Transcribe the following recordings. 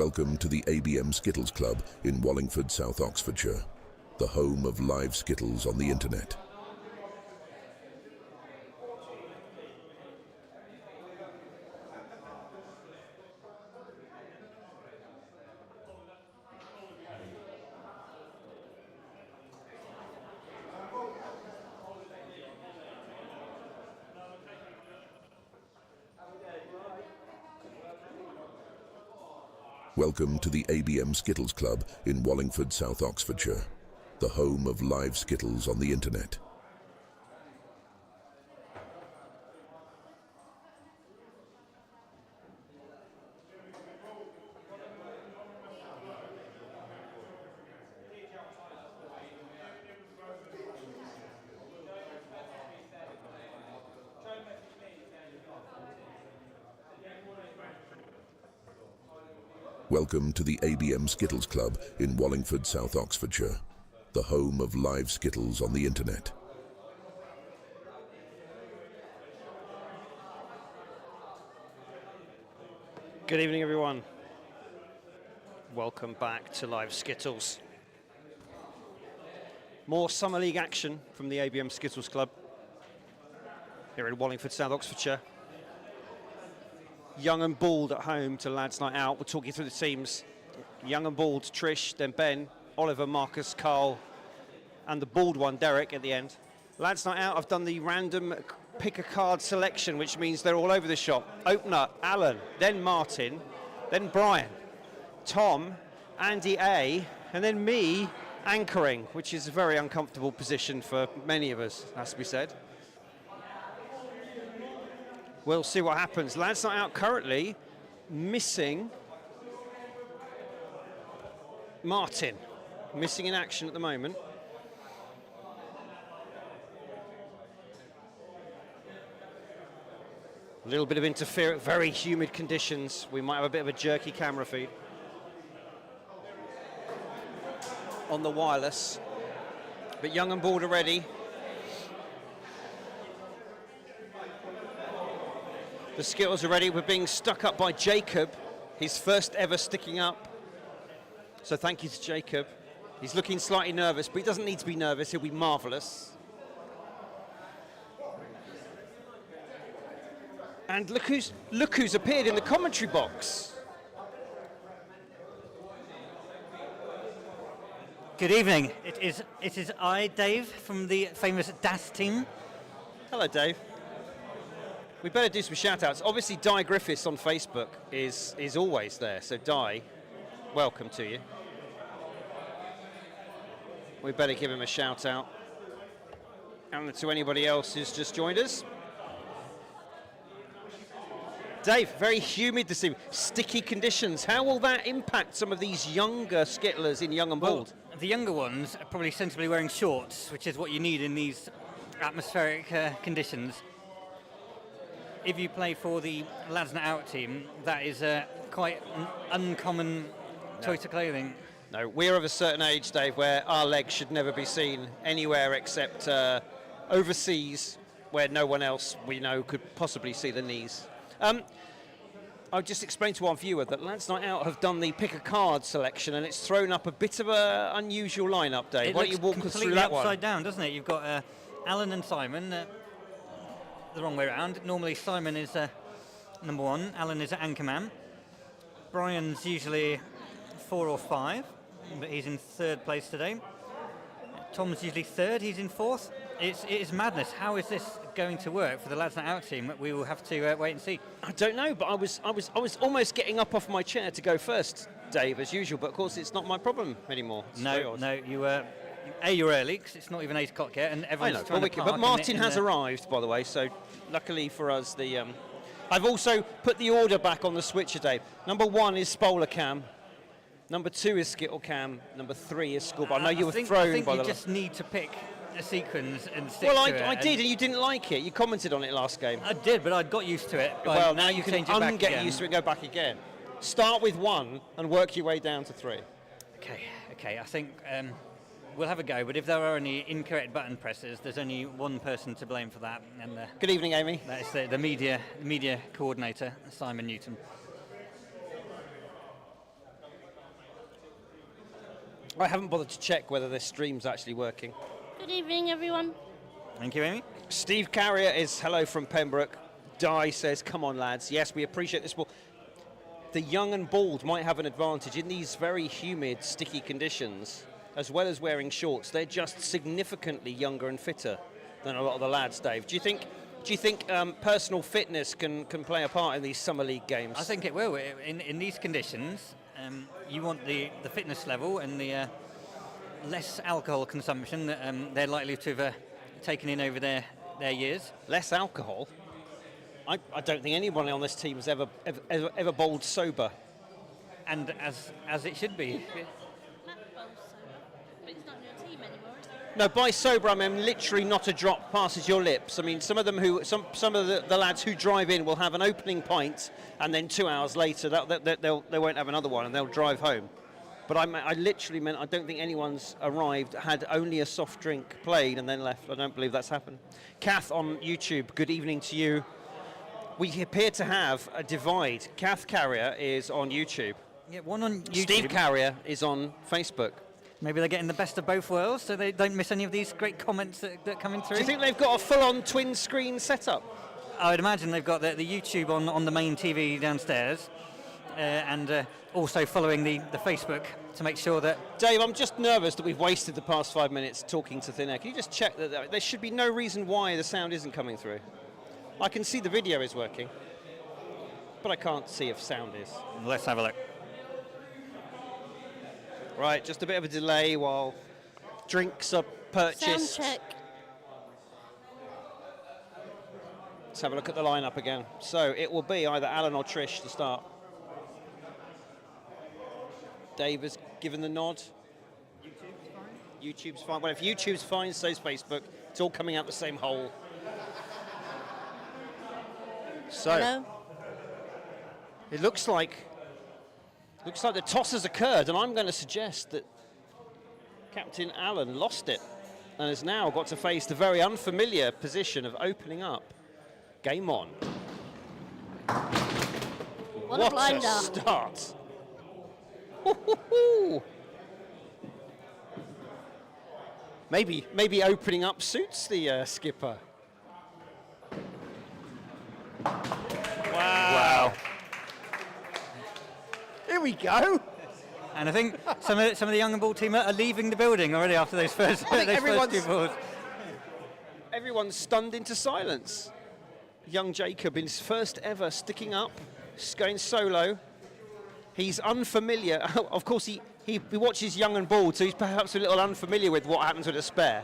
Welcome to the ABM Skittles Club in Wallingford, South Oxfordshire, the home of live Skittles on the internet. Welcome to the ABM Skittles Club in Wallingford, South Oxfordshire, the home of live Skittles on the internet. Welcome to the ABM Skittles Club in Wallingford, South Oxfordshire, the home of live Skittles on the internet. Good evening, everyone. Welcome back to Live Skittles. More Summer League action from the ABM Skittles Club here in Wallingford, South Oxfordshire. Young and Bald at home to Lads Night Out. We'll talk you through the teams. Young and Bald, Trish, then Ben, Oliver, Marcus, Carl, and the bald one, Derek, at the end. Lads Night Out, I've done the random pick a card selection, which means they're all over the shop. Opener, Alan, then Martin, then Brian, Tom, Andy A, and then me anchoring, which is a very uncomfortable position for many of us, has to be said. We'll see what happens. Lads Night Out currently missing Martin. Missing in action at the moment. A little bit of interference, very humid conditions. We might have a bit of a jerky camera feed on the wireless. But Young and Bald are ready. The Skittles are ready. We're being stuck up by Jacob, his first ever sticking up. So thank you to Jacob. He's looking slightly nervous, but he doesn't need to be nervous. He'll be marvellous. And look who's appeared in the commentary box. Good evening. It is I, Dave, from the famous DAS team. Hello, Dave. We better do some shout-outs. Obviously, Di Griffiths on Facebook is always there. So, Di, welcome to you. We better give him a shout-out. And to anybody else who's just joined us. Dave, very humid this evening. Sticky conditions. How will that impact some of these younger skittlers in Young and Bald? Well, the younger ones are probably sensibly wearing shorts, which is what you need in these atmospheric conditions. If you play for the Lads Night Out team, that is quite an uncommon choice of clothing. No, we're of a certain age, Dave, where our legs should never be seen anywhere except overseas, where no one else we know could possibly see the knees. I'll just explain to our viewer that Lads Night Out have done the pick a card selection, and it's thrown up a bit of an unusual lineup, Dave. Why don't you walk us through that one? Upside down, doesn't it? You've got Alan and Simon. The wrong way around. Normally Simon is number one, Alan is anchorman. Brian's usually 4 or 5, but he's in 3rd place today. Tom's usually 3rd, he's in 4th. It is madness. How is this going to work for the Lads Night Out team? We will have to wait and see. I don't know, but I was almost getting up off my chair to go first, Dave, as usual. But of course, it's not my problem anymore. No, you were. You're early because it's not even 8 o'clock yet, and everyone's trying to park. But Martin has arrived, by the way. So, luckily for us, I've also put the order back on the switcher, Dave. Number 1 is Spoiler Cam. Number 2 is Skittle Cam. Number 3 is Schoolboy. I know you were thrown by the. I think you just need to pick a sequence and stick to it. Well, I did, and you didn't like it. You commented on it last game. I did, but I got used to it. Well, now you can get used to it and go back again. Start with 1 and work your way down to 3. Okay. I think we'll have a go, but if there are any incorrect button presses, there's only one person to blame for that. And good evening, Amy. That is the media coordinator, Simon Newton. I haven't bothered to check whether this stream's actually working. Good evening, everyone. Thank you, Amy. Steve Carrier is hello from Pembroke. Di says, come on, lads. Yes, we appreciate this ball. The young and bald might have an advantage in these very humid, sticky conditions, as well as wearing shorts. They're just significantly younger and fitter than a lot of the lads, Dave. Do you think personal fitness can play a part in these summer league games? I think it will. In these conditions, you want the fitness level and the less alcohol consumption that they're likely to have taken in over their years. Less alcohol? I don't think anyone on this team has ever bowled sober. And as it should be. Matt bowls sober, but it's not in your team anymore, is it? No, by sober I mean literally not a drop passes your lips. I mean some of the lads who drive in will have an opening pint and then 2 hours later they won't have another one and they'll drive home. But I literally meant I don't think anyone's arrived, had only a soft drink, played and then left. I don't believe that's happened. Kath on YouTube, good evening to you. We appear to have a divide. Kath Carrier is on YouTube. Yeah, one on YouTube. Steve Carrier is on Facebook. Maybe they're getting the best of both worlds, so they don't miss any of these great comments that coming through. Do you think they've got a full-on twin screen setup? I would imagine they've got the YouTube on the main TV downstairs, and also following the Facebook to make sure that... Dave, I'm just nervous that we've wasted the past 5 minutes talking to thin air. Can you just check that there should be no reason why the sound isn't coming through? I can see the video is working, but I can't see if sound is. Let's have a look. Right, just a bit of a delay while drinks are purchased. Sound check. Let's have a look at the lineup again. So it will be either Alan or Trish to start. Dave has given the nod. YouTube's fine. Well, if YouTube's fine, so's Facebook. It's all coming out the same hole. So Hello. it looks like the toss has occurred, and I'm going to suggest that Captain Allen lost it and has now got to face the very unfamiliar position of opening up. Game on. What a blinder. Start. Hoo-hoo-hoo. Maybe opening up suits the skipper. Wow. Here we go. And I think some of the young and ball team are leaving the building already after those first two balls. Everyone's stunned into silence. Young Jacob in his first ever sticking up, going solo. He's unfamiliar. Of course, he watches young and bald, so he's perhaps a little unfamiliar with what happens with a spare.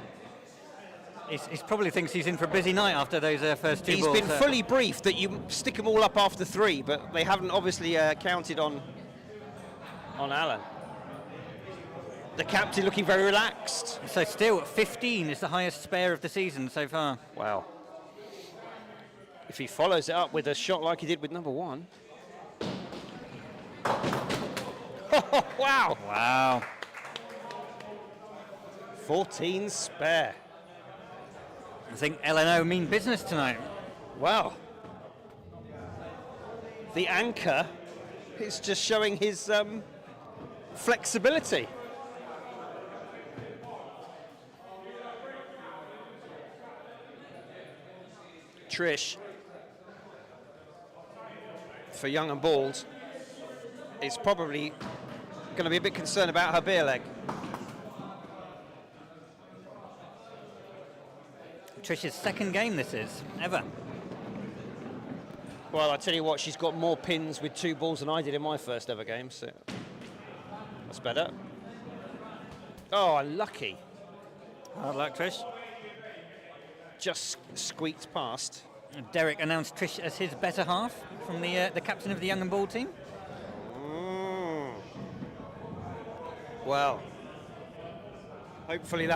He probably thinks he's in for a busy night after those first two balls. He's been fully briefed that you stick them all up after 3, but they haven't obviously counted on Alan. The captain looking very relaxed. So still, 15 is the highest spare of the season so far. Wow. If he follows it up with a shot like he did with number 1. Wow. Wow. 14 spare. I think LNO mean business tonight. Wow. The anchor is just showing his flexibility. Trish, for young and bald, is probably going to be a bit concerned about her beer leg. Trish's second game this is, ever. Well, I tell you what, she's got more pins with 2 balls than I did in my first ever game, so that's better. Oh, unlucky. Hard luck, Trish. Just squeaked past. Derek announced Trish as his better half from the captain of the young and ball team. Well, hopefully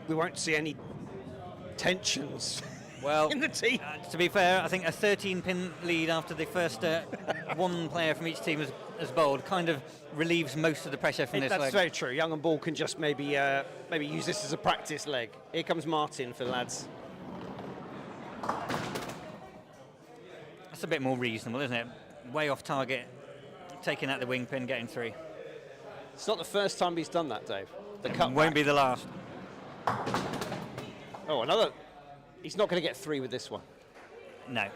we won't see any tensions Well, in the team. To be fair, I think a 13-pin lead after the first one player from each team has bowled kind of relieves most of the pressure from this That's leg. very true. Young and Ball can just maybe use this as a practice leg. Here comes Martin for the lads. That's a bit more reasonable, isn't it? Way off target, taking out the wing pin, getting 3. It's not the first time he's done that, Dave. The cut Won't be the last. Oh, another. He's not going to get 3 with this one. No,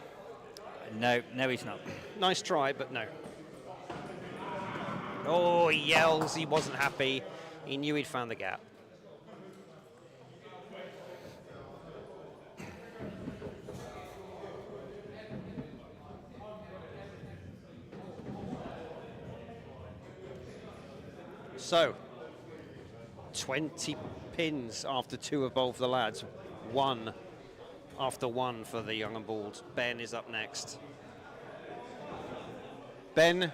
he's not. Nice try, but no. Oh, he yells. He wasn't happy. He knew he'd found the gap. So, 20 pins after 2 of both the lads. 1 after 1 for the young and bald. Ben is up next. Ben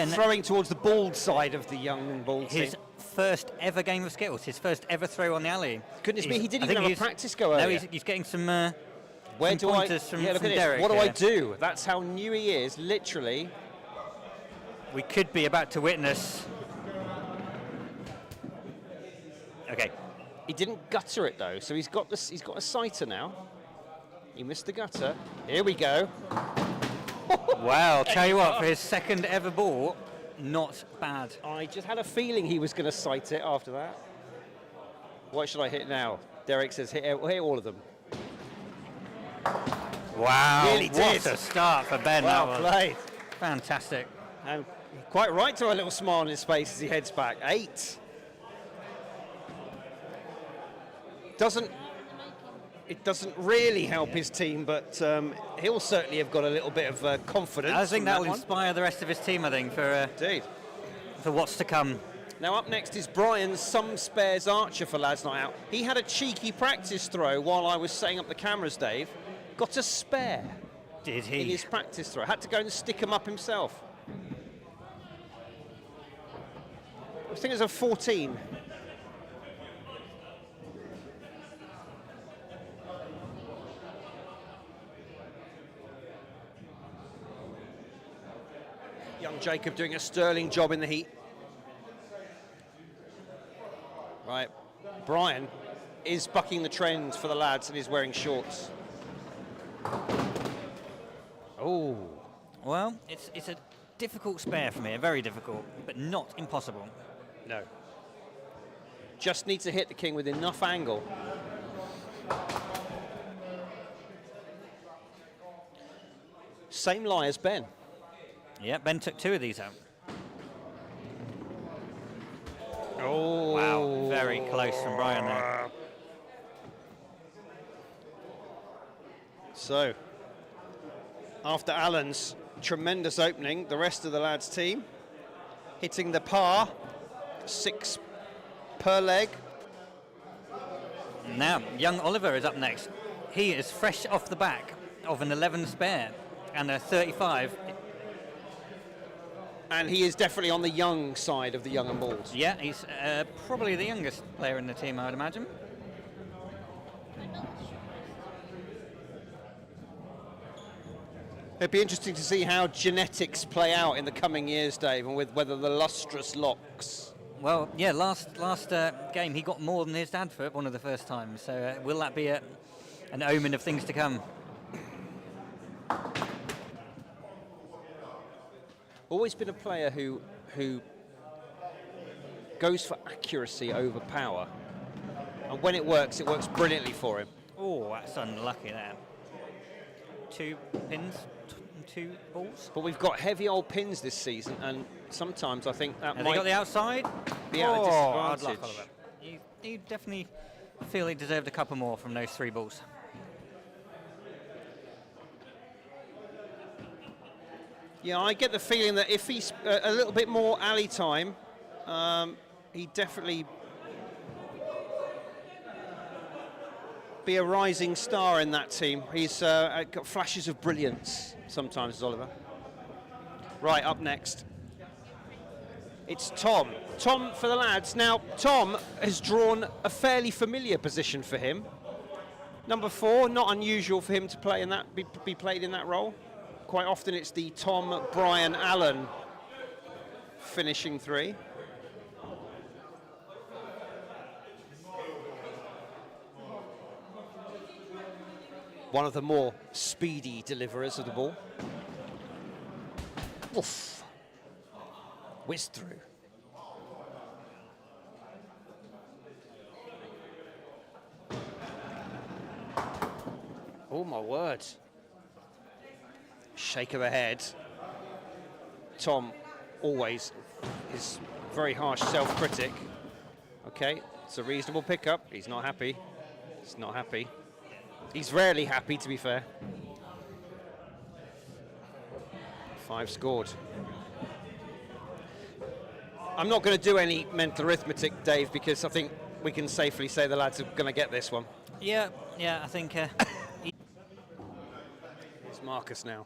throwing towards the bald side of the young and bald team. His first ever game of Skittles, his first ever throw on the alley. Goodness me, he didn't even have a practice go earlier. No, he's getting some Where some do I? pointers from, Yeah, look from at this. Derek. What do I here. do? That's how new he is, literally. We could be about to witness. Okay. He didn't gutter it though, so he's got this. He's got a sighter now. He missed the gutter. Here we go. Wow, tell you what, for his second ever ball, not bad. I just had a feeling he was going to sight it after that. What should I hit now? Derek says hit all of them. Wow, Really what did. a start for Ben. Well That was played. fantastic. And quite right to a little smile on his face as he heads back. 8. It doesn't really help his team, but he'll certainly have got a little bit of confidence. I think from that will one. inspire the rest of his team, I think, Indeed. for what's to come. Now up next is Brian, some spares archer for Lads Night Out. He had a cheeky practice throw while I was setting up the cameras, Dave. Got a spare Did in he? his practice throw. Had to go and stick him up himself. I think it was a 14. Young Jacob doing a sterling job in the heat. Right, Brian is bucking the trend for the lads and is wearing shorts. Oh. Well, it's a difficult spare for me, very difficult, but not impossible. No. Just need to hit the king with enough angle. Same lie as Ben. Yeah, Ben took 2 of these out. Oh. Wow, very close from Brian there. So, after Alan's tremendous opening, the rest of the lads' team hitting the par, 6 per leg. Now, young Oliver is up next. He is fresh off the back of an 11 spare and a 35. And he is definitely on the young side of the young and bald. Yeah, he's probably the youngest player in the team, I would imagine. It'd be interesting to see how genetics play out in the coming years, Dave, and with whether the lustrous locks. Well, yeah, last game he got more than his dad for one of the first times. So will that be an omen of things to come? Always been a player who goes for accuracy over power, and when it works brilliantly for him. Oh, that's unlucky there. 2 pins, 2 balls. But we've got heavy old pins this season, and sometimes I think that Has might he got the outside? be at a Hard disadvantage. luck, Oliver. You definitely feel he deserved a couple more from those 3 balls. Yeah, I get the feeling that if he's a little bit more alley time, he'd definitely be a rising star in that team. He's got flashes of brilliance sometimes, as Oliver. Right, up next, it's Tom. Tom for the lads. Now, Tom has drawn a fairly familiar position for him. Number 4, not unusual for him to play in that, be played in that role. Quite often it's the Tom, Brian, Allen finishing 3. One of the more speedy deliverers of the ball. Woof. Whizzed through. Oh, my word. Shake of the head. Tom always is very harsh self-critic. Okay, it's a reasonable pickup. He's not happy. He's not happy. He's rarely happy, to be fair. 5 scored. I'm not going to do any mental arithmetic, Dave, because I think we can safely say the lads are going to get this one. Yeah, I think... It's Marcus now.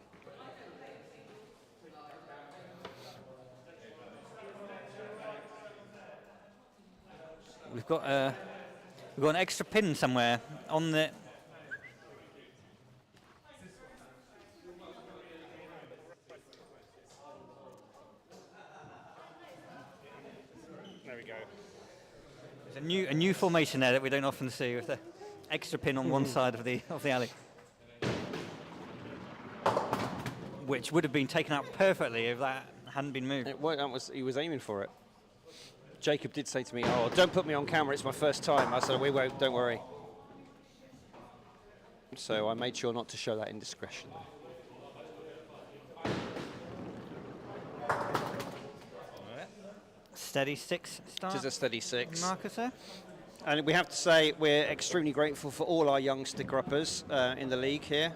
We've got an extra pin somewhere on the... There we go. There's a new formation there that we don't often see, with the extra pin on one side of the alley, which would have been taken out perfectly if that hadn't been moved. He was aiming for it. Jacob did say to me, "Oh, don't put me on camera. It's my first time." I said, "We won't. Don't worry." So I made sure not to show that indiscretion. Steady 6 start. It is a steady 6. Marcus there. And we have to say we're extremely grateful for all our young sticker-uppers in the league here.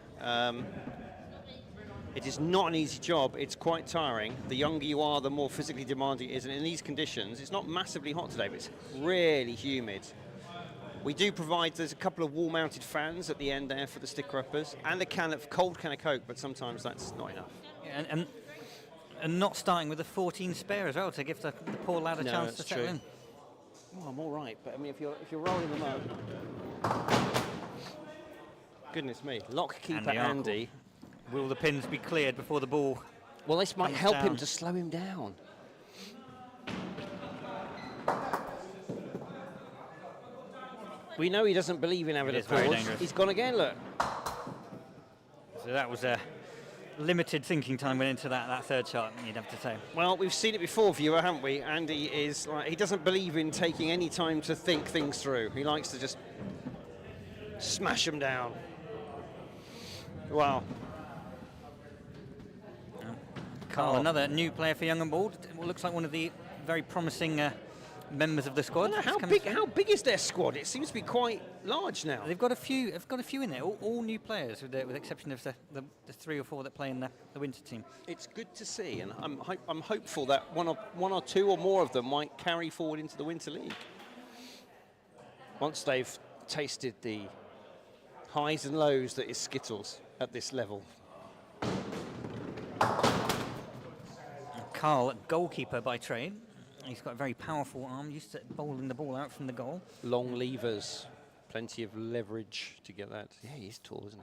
It is not an easy job. It's quite tiring. The younger you are, the more physically demanding it is. And in these conditions, it's not massively hot today, but it's really humid. We do provide, there's a couple of wall-mounted fans at the end there for the sticker-uppers, and a cold can of Coke, but sometimes that's not enough. Yeah, and not starting with a 14 spare as well to give the poor lad a chance to settle in. Oh, I'm all right, but I mean, if you're rolling them up, goodness me, lock keeper Andy. Will the pins be cleared before the ball? Well, this might help him to slow him down. We know he doesn't believe in having a pause. He's gone again. Look. So that was a limited thinking time went into that third shot, you'd have to say. Well, we've seen it before, viewer, haven't we? Andy is like, he doesn't believe in taking any time to think things through. He likes to just smash them down. Wow. Carl, another new player for Young and Bold. What looks like one of the very promising members of the squad. How big is their squad? It seems to be quite large now. They've got a few in there. All new players, with the exception of the 3 or 4 that play in the winter team. It's good to see, and I'm hopeful that one or two or more of them might carry forward into the winter league once they've tasted the highs and lows that is Skittles at this level. Carl, goalkeeper by trade. He's got a very powerful arm, used to bowling the ball out from the goal. Long levers, plenty of leverage to get that. Yeah, he's tall, isn't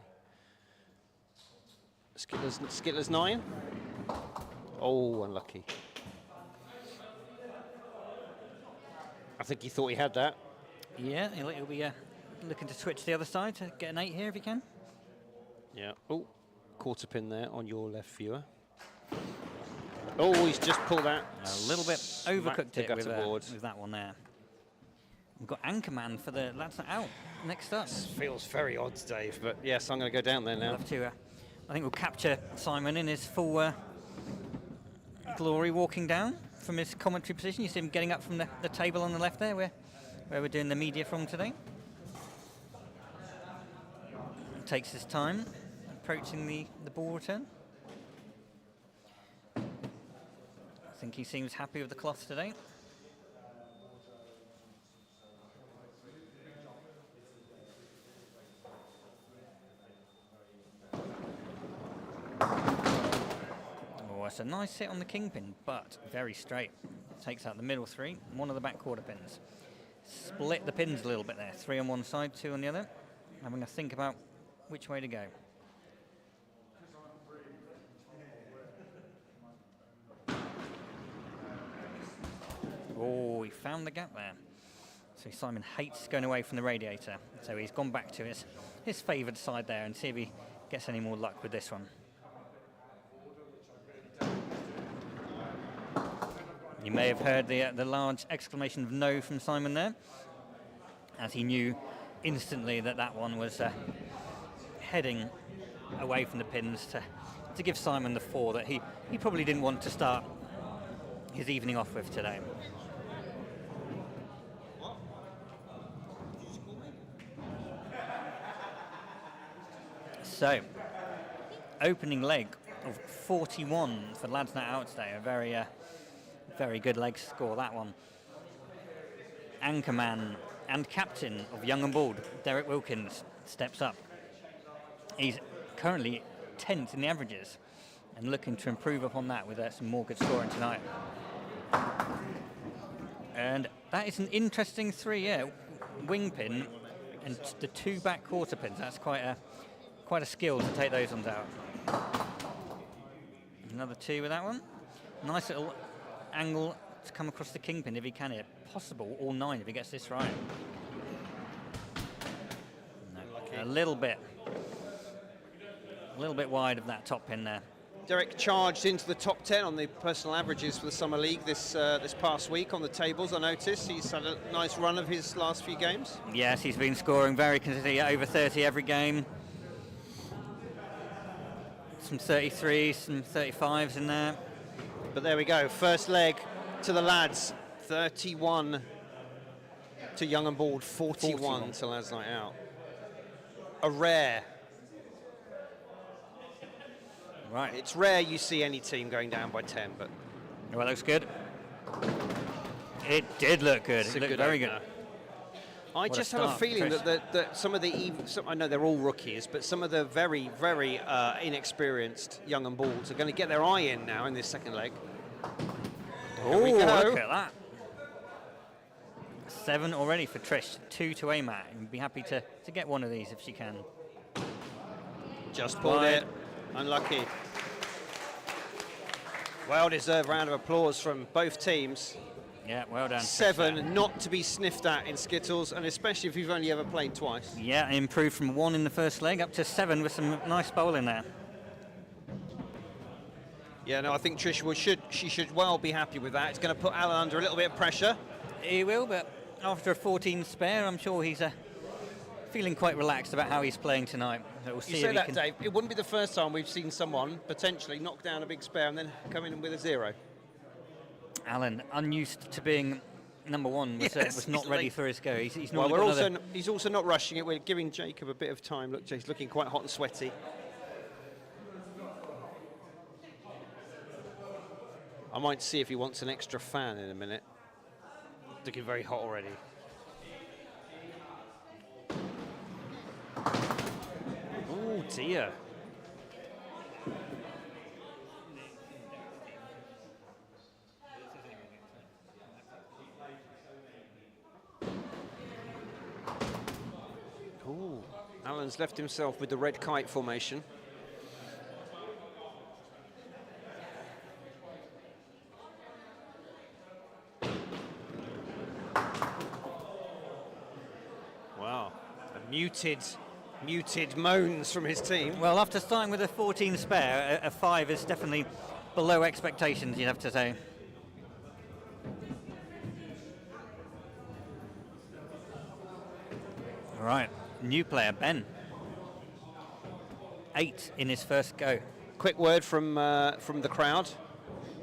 he? Skittler's 9. Oh, unlucky. I think he thought he had that. Yeah, he'll be looking to switch to the other side to get an 8 here if he can. Yeah. Oh, quarter pin there on your left, viewer. Oh, he's just pulled that. A little bit overcooked it with that one there. We've got Anchorman for the lads out next up. This feels very odd, Dave, but yes, I'm going to go down there now. We'll have to, I think we'll capture Simon in his full glory walking down from his commentary position. You see him getting up from the table on the left there where we're doing the media from today. Takes his time approaching the ball return. I think he seems happy with the cloth today. Oh, it's a nice hit on the kingpin, but very straight. Takes out the middle 3, one of the back quarter pins. Split the pins a little bit there. 3 on one side, 2 on the other. Having a think about which way to go. Oh, he found the gap there. So Simon hates going away from the radiator. So he's gone back to his favoured side there and see if he gets any more luck with this one. You may have heard the large exclamation of no from Simon there, as he knew instantly that one was heading away from the pins to give Simon the 4 that he probably didn't want to start his evening off with today. So, opening leg of 41 for Lads Night Out today. A very good leg score, that one. Anchorman and captain of Young and Bald, Derek Wilkins, steps up. He's currently 10th in the averages and looking to improve upon that with some more good scoring tonight. And that is an interesting 3, wing pin and the 2 back quarter pins. That's quite a skill to take those ones out. Another 2 with that one. Nice little angle to come across the kingpin if he can here. Possible all 9 if he gets this right. No, a little bit wide of that top pin there. Derek charged into the top 10 on the personal averages for the Summer League this past week on the tables. I noticed he's had a nice run of his last few games. Yes, he's been scoring very consistently, over 30 every game. Some 33s, some 35s in there. But there we go, first leg to the lads, 31 to Young and Bald, 41 to Lads Night Out. A rare. Right. It's rare you see any team going down by 10, but... Well, that looks good. It did look good. It looked very good. I just have a feeling that some of the, I know they're all rookies, but some of the very, very inexperienced Young and Balds are going to get their eye in now in this second leg. Oh, look at that. 7 already for Trish, 2 to aim at. And be happy to get one of these if she can. Just pulled it. Unlucky. Well-deserved round of applause from both teams. Yeah, well done. 7 not to be sniffed at in Skittles, and especially if you've only ever played twice. Yeah, improved from 1 in the first leg up to 7 with some nice bowling there. Yeah, no, I think Trish should well be happy with that. It's going to put Alan under a little bit of pressure. He will, but after a 14 spare, I'm sure he's feeling quite relaxed about how he's playing tonight. We'll see you say that, Dave. It wouldn't be the first time we've seen someone potentially knock down a big spare and then come in with a 0. Alan, unused to being number 1, was not ready for his go. He's he's also not rushing it. We're giving Jacob a bit of time. Look, he's looking quite hot and sweaty. I might see if he wants an extra fan in a minute. Looking very hot already. Oh dear. Ooh, Alan's left himself with the red kite formation. Wow, muted moans from his team. Well, after starting with a 14 spare, a 5 is definitely below expectations, you'd have to say. All right, new player, Ben. 8 in his first go. Quick word from the crowd.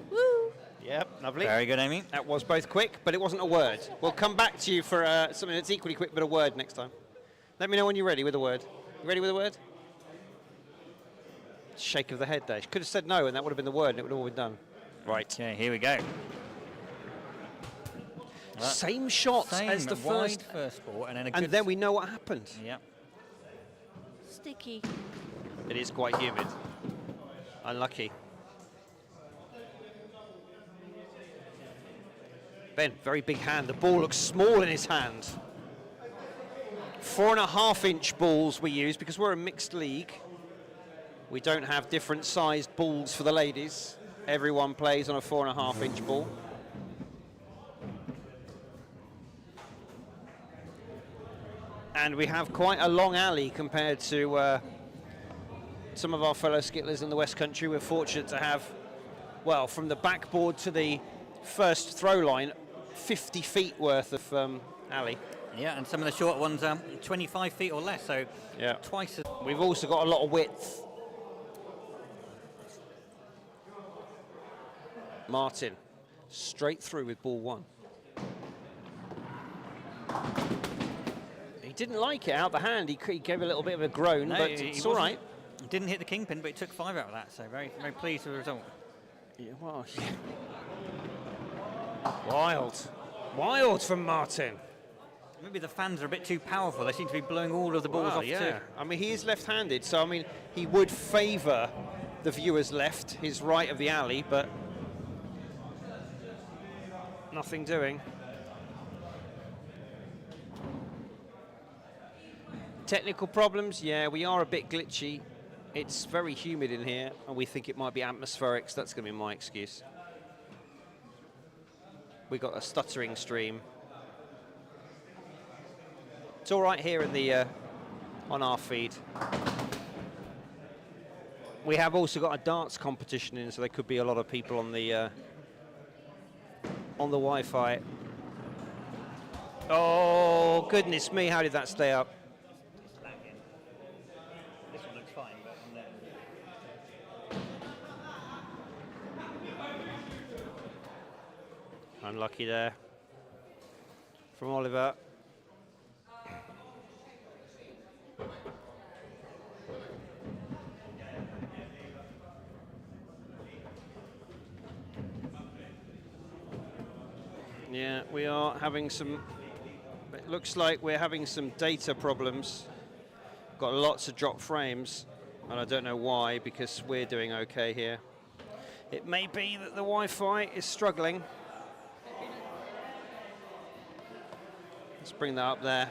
Woo! Yep, lovely. Very good, Amy. That was both quick, but it wasn't a word. We'll come back to you for something that's equally quick, but a word next time. Let me know when you're ready with a word. You ready with a word? Shake of the head there. She could have said no, and that would have been the word, and it would have all been done. Right. Okay, here we go. Same shots as the first ball, and then we know what happened. Yeah. Sticky. It is quite humid. Unlucky. Ben, very big hand. The ball looks small in his hand. 4.5-inch balls we use because we're a mixed league. We don't have different sized balls for the ladies. Everyone plays on a 4.5-inch ball. And we have quite a long alley compared to some of our fellow skittlers in the West Country. We're fortunate to have, well, from the backboard to the first throw line, 50 feet worth of alley. Yeah, and some of the short ones are 25 feet or less, so Yeah. twice as... We've also got a lot of width. Martin, straight through with ball 1. He didn't like it out the hand. He gave a little bit of a groan, No, but he it's all right. Didn't hit the kingpin, but he took 5 out of that, so very, very pleased with the result. Yeah, well, yeah. Wild from Martin. Maybe the fans are a bit too powerful. They seem to be blowing all of the balls off Yeah. too. I mean, he is left-handed, so I mean, he would favour the viewer's left, his right of the alley, but nothing doing. Technical problems, yeah, we are a bit glitchy. It's very humid in here, and we think it might be atmospheric, so that's going to be my excuse. We got a stuttering stream. It's all right here in the on our feed. We have also got a darts competition in, so there could be a lot of people on the Wi-Fi. Oh goodness me! How did that stay up? This one looks fine, but Unlucky there from Oliver. Yeah, we are having some, it looks like we're having some data problems. Got lots of drop frames, and I don't know why, because we're doing okay here. It may be that the Wi-Fi is struggling. Let's bring that up there.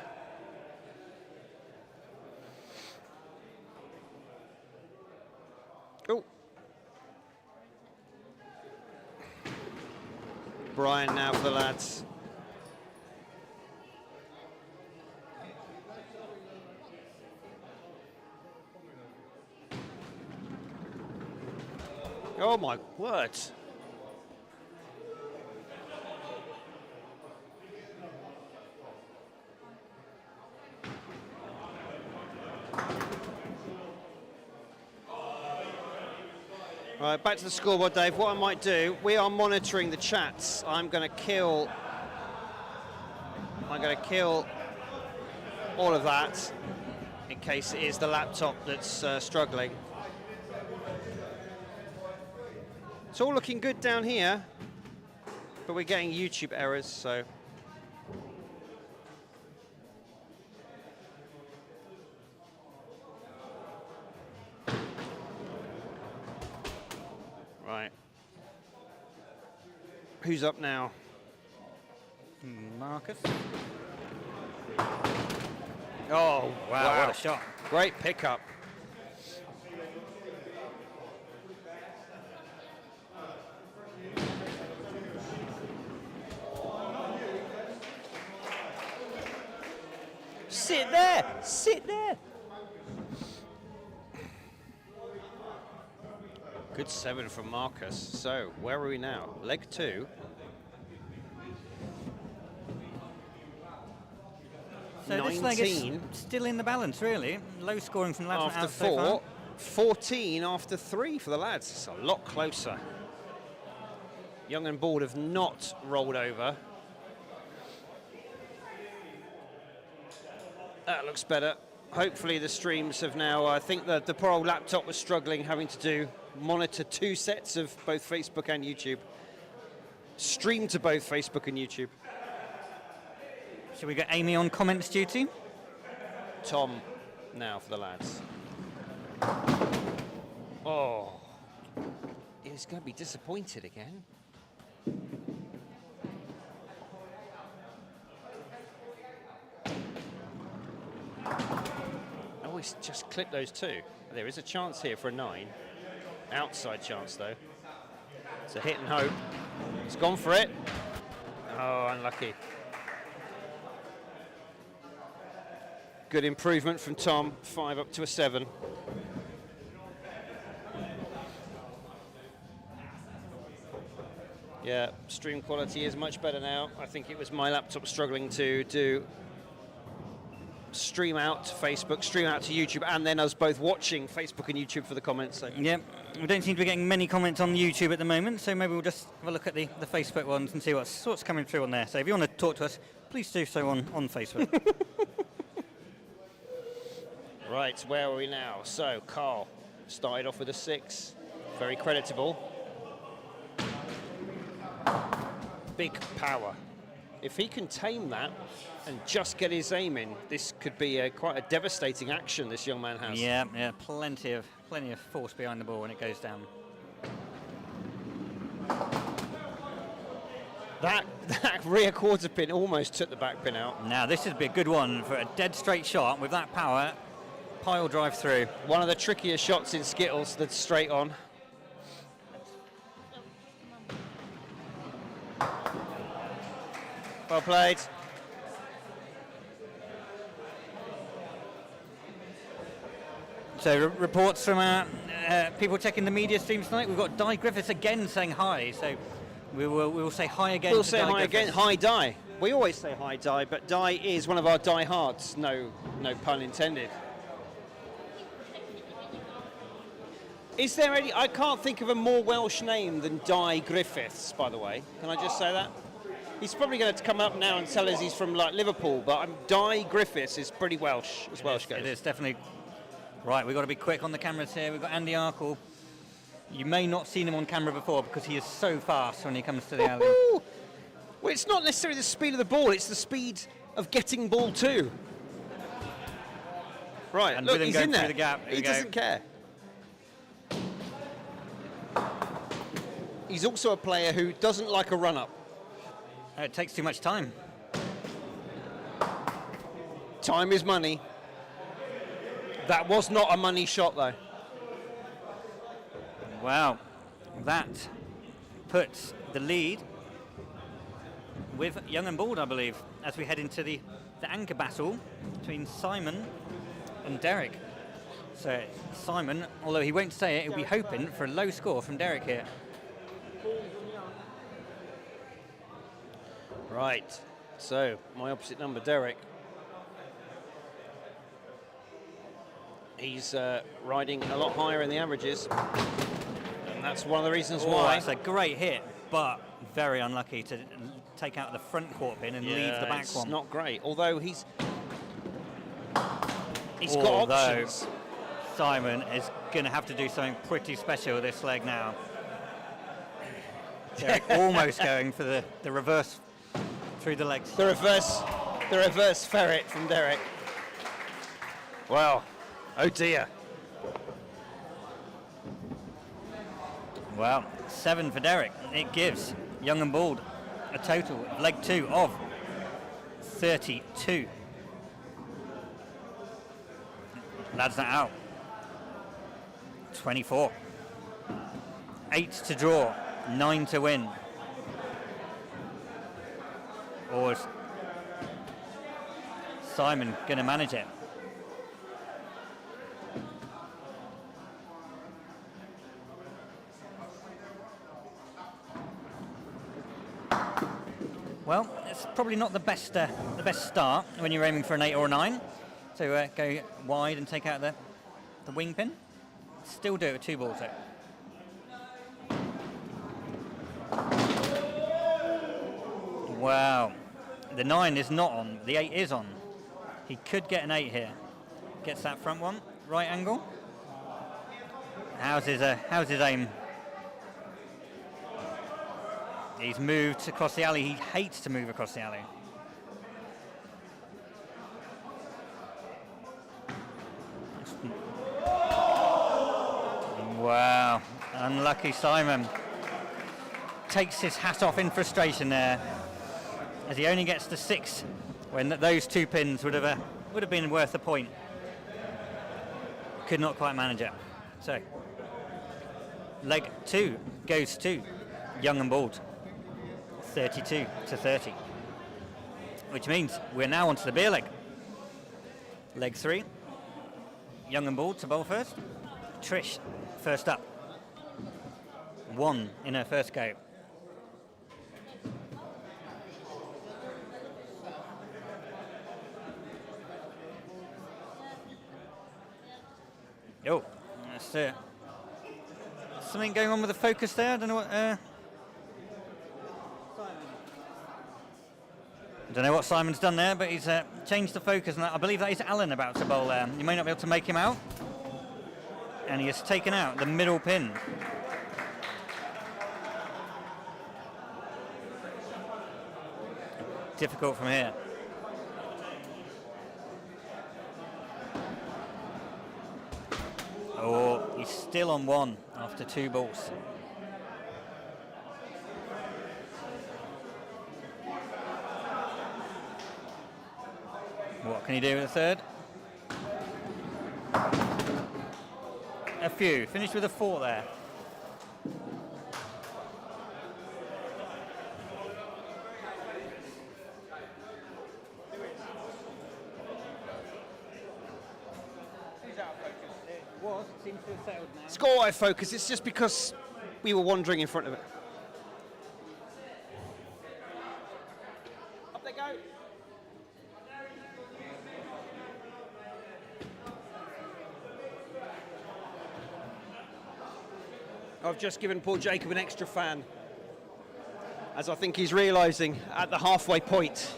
Oh. Brian now for the lads. Oh my word. Right, back to the scoreboard, Dave. What I might do, we are monitoring the chats. I'm going to kill all of that in case it is the laptop that's struggling. It's all looking good down here, but we're getting YouTube errors, so. Right. Who's up now? Marcus. Oh, wow. What a shot. Great pickup. Sit there, sit there. Good 7 from Marcus. So, where are we now? Leg 2. So this leg is still in the balance, really. Low scoring from lads after 4. 14 after 3 for the lads. It's a lot closer. Young and Bald have not rolled over. That looks better. Hopefully the streams have now, I think the poor old laptop was struggling, having to monitor 2 sets of both Facebook and YouTube. Stream to both Facebook and YouTube. Shall we get Amy on comments duty? Tom now for the lads. Oh, he's going to be disappointed again. Oh, he's just clipped those 2. There is a chance here for a 9. Outside chance, though. It's a hit and hope. He's gone for it. Oh, unlucky. Good improvement from Tom. 5 up to a 7. Yeah, stream quality is much better now. I think it was my laptop struggling to do stream out to Facebook, stream out to YouTube, and then us both watching Facebook and YouTube for the comments. So. Yep, we don't seem to be getting many comments on YouTube at the moment, so maybe we'll just have a look at the Facebook ones and see what's coming through on there. So if you want to talk to us, please do so on Facebook. Right, where are we now? So, Carl started off with a 6. Very creditable. Big power. If he can tame that and just get his aim in, this could be quite a devastating action this young man has. Yeah, plenty of force behind the ball when it goes down. That rear quarter pin almost took the back pin out. Now this would be a good one for a dead straight shot with that power. Pile drive through. One of the trickier shots in Skittles that's straight on. Well played. So reports from our people checking the media streams tonight. We've got Di Griffiths again saying hi. So we will say hi again. We'll to say Di hi Griffiths. again. Hi, Di. We always say hi, Di, but Di is one of our diehards. No pun intended. Is there any? I can't think of a more Welsh name than Di Griffiths. By the way, can I just say that? He's probably going to come up now and tell us he's from like Liverpool, but Di Griffiths is pretty Welsh as Welsh goes. It is definitely. Right, we've got to be quick on the cameras here. We've got Andy Arkle. You may not have seen him on camera before because he is so fast when he comes to the alley. Woo-hoo! Well, it's not necessarily the speed of the ball, it's the speed of getting ball to. Right, And look, with him he's going in through there. the gap, here He we go. doesn't care. He's also a player who doesn't like a run-up. It takes too much time. Time is money. That was not a money shot, though. Wow, that puts the lead with Young and Bald, I believe, as we head into the anchor battle between Simon and Derek. So Simon, although he won't say it, he'll be hoping for a low score from Derek here. Right, so my opposite number, Derek. He's riding a lot higher in the averages, and that's one of the reasons why. That's a great hit, but very unlucky to take out the front quarter pin and leave the back it's one. not great, although he's got options. Simon is going to have to do something pretty special with this leg now. Derek almost going for the reverse through the legs. The reverse ferret from Derek. Wow. Oh dear. Well, 7 for Derek. It gives Young and Bald a total of leg 2 of 32. Lads that out. 24. 8 to draw, 9 to win. Or is Simon going to manage it? Well, it's probably not the best start when you're aiming for an 8 or a 9. So go wide and take out the wing pin. Still do it with 2 balls though. Wow, the 9 is not on, the 8 is on. He could get an 8 here. Gets that front one, right angle. How's his aim? He's moved across the alley. He hates to move across the alley. Wow, unlucky Simon. Takes his hat off in frustration there, as he only gets to 6 when those 2 pins would have been worth a point. Could not quite manage it. So leg 2 goes to Young and Bald. 32 to 30, which means we're now onto the beer leg. Leg 3, Young and Bald to bowl first. Trish first up. 1 in her first go. Oh, that's something going on with the focus there. I don't know what. I don't know what Simon's done there, but he's changed the focus, and I believe that is Alan about to bowl there. You may not be able to make him out, and he has taken out the middle pin. Difficult from here. Oh, he's still on one after 2 balls. What can he do with the third? A few. Finished with a 4 there. Seems to have settled now. Score out of focus. It's just because we were wandering in front of it. Up they go. I've just given Paul Jacob an extra fan, as I think he's realising at the halfway point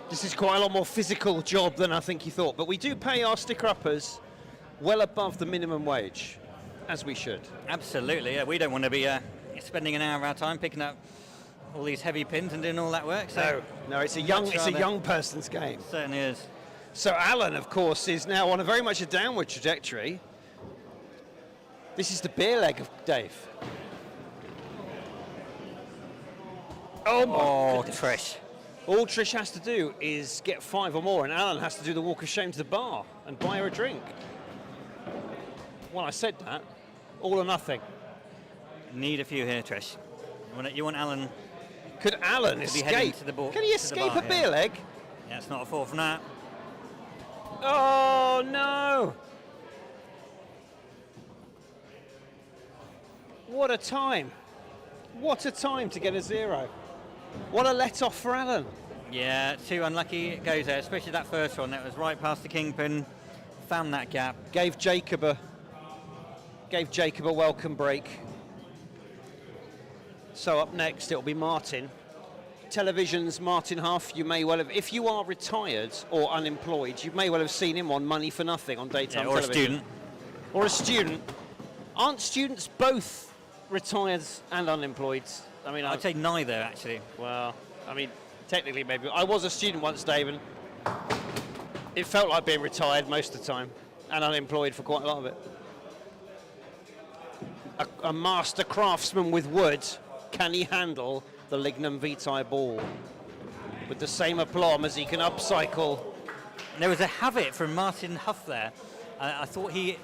this is quite a lot more physical job than I think he thought. But we do pay our sticker-uppers well above the minimum wage, as we should. Absolutely, yeah. We don't want to be spending an hour of our time picking up all these heavy pins and doing all that work. So No, it's a young person's game. Certainly is. So Alan, of course, is now on a very much a downward trajectory. This is the beer leg of Dave. Oh, Trish. All Trish has to do is get 5 or more, and Alan has to do the walk of shame to the bar and buy her a drink. Well, I said that. All or nothing. Need a few here, Trish. You want Alan. Could Alan be escape? heading to the ball, Can he to the escape bar, a beer leg? Yeah, it's not a 4 from that. Oh, no. What a time. What a time to get a 0. What a let-off for Alan. Yeah, 2 unlucky it goes there, especially that first one. That was right past the kingpin. Found that gap. Gave Jacob a welcome break. So up next it'll be Martin. Television's Martin Huff. You may well have, if you are retired or unemployed, you may well have seen him on Money for Nothing on daytime or television. a student. Or a student. Aren't students both retired and unemployed? I mean, I'd say neither, actually. well, I mean, technically maybe. I was a student once, Dave, and it felt like being retired most of the time and unemployed for quite a lot of it. A master craftsman with wood, can he handle the Lignum Vitae ball with the same aplomb as he can upcycle? There was a have it from Martin Huff there. I thought he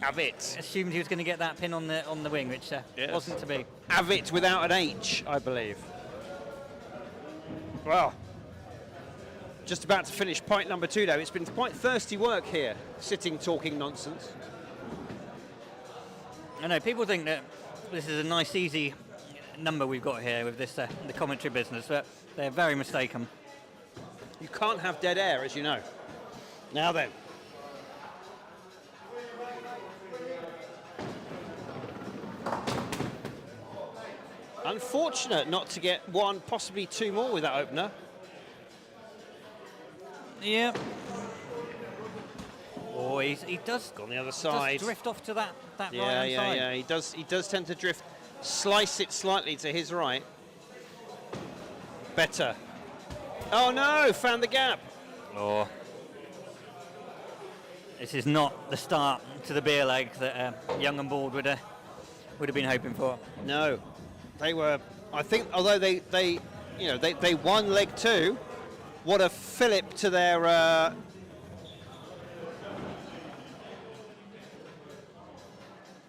Have it. assumed he was going to get that pin on the wing, which Yes. wasn't to be. Have it without an H, I believe. Well, just about to finish point number 2, though. It's been quite thirsty work here, sitting talking nonsense. I know people think that this is a nice, easy number we've got here with this the commentary business, but they're very mistaken. You can't have dead air, as you know. Now then. Unfortunate not to get 1, possibly 2 more with that opener. Yeah. Oh, he does On the other side. does drift off to that Yeah, right-hand yeah, side. yeah. He does tend to drift, slice it slightly to his right. Better. Oh no! Found the gap. Oh. This is not the start to the beer leg that Young and Bald would have been hoping for. No, they were. I think, although they won leg 2. What a fillip to their.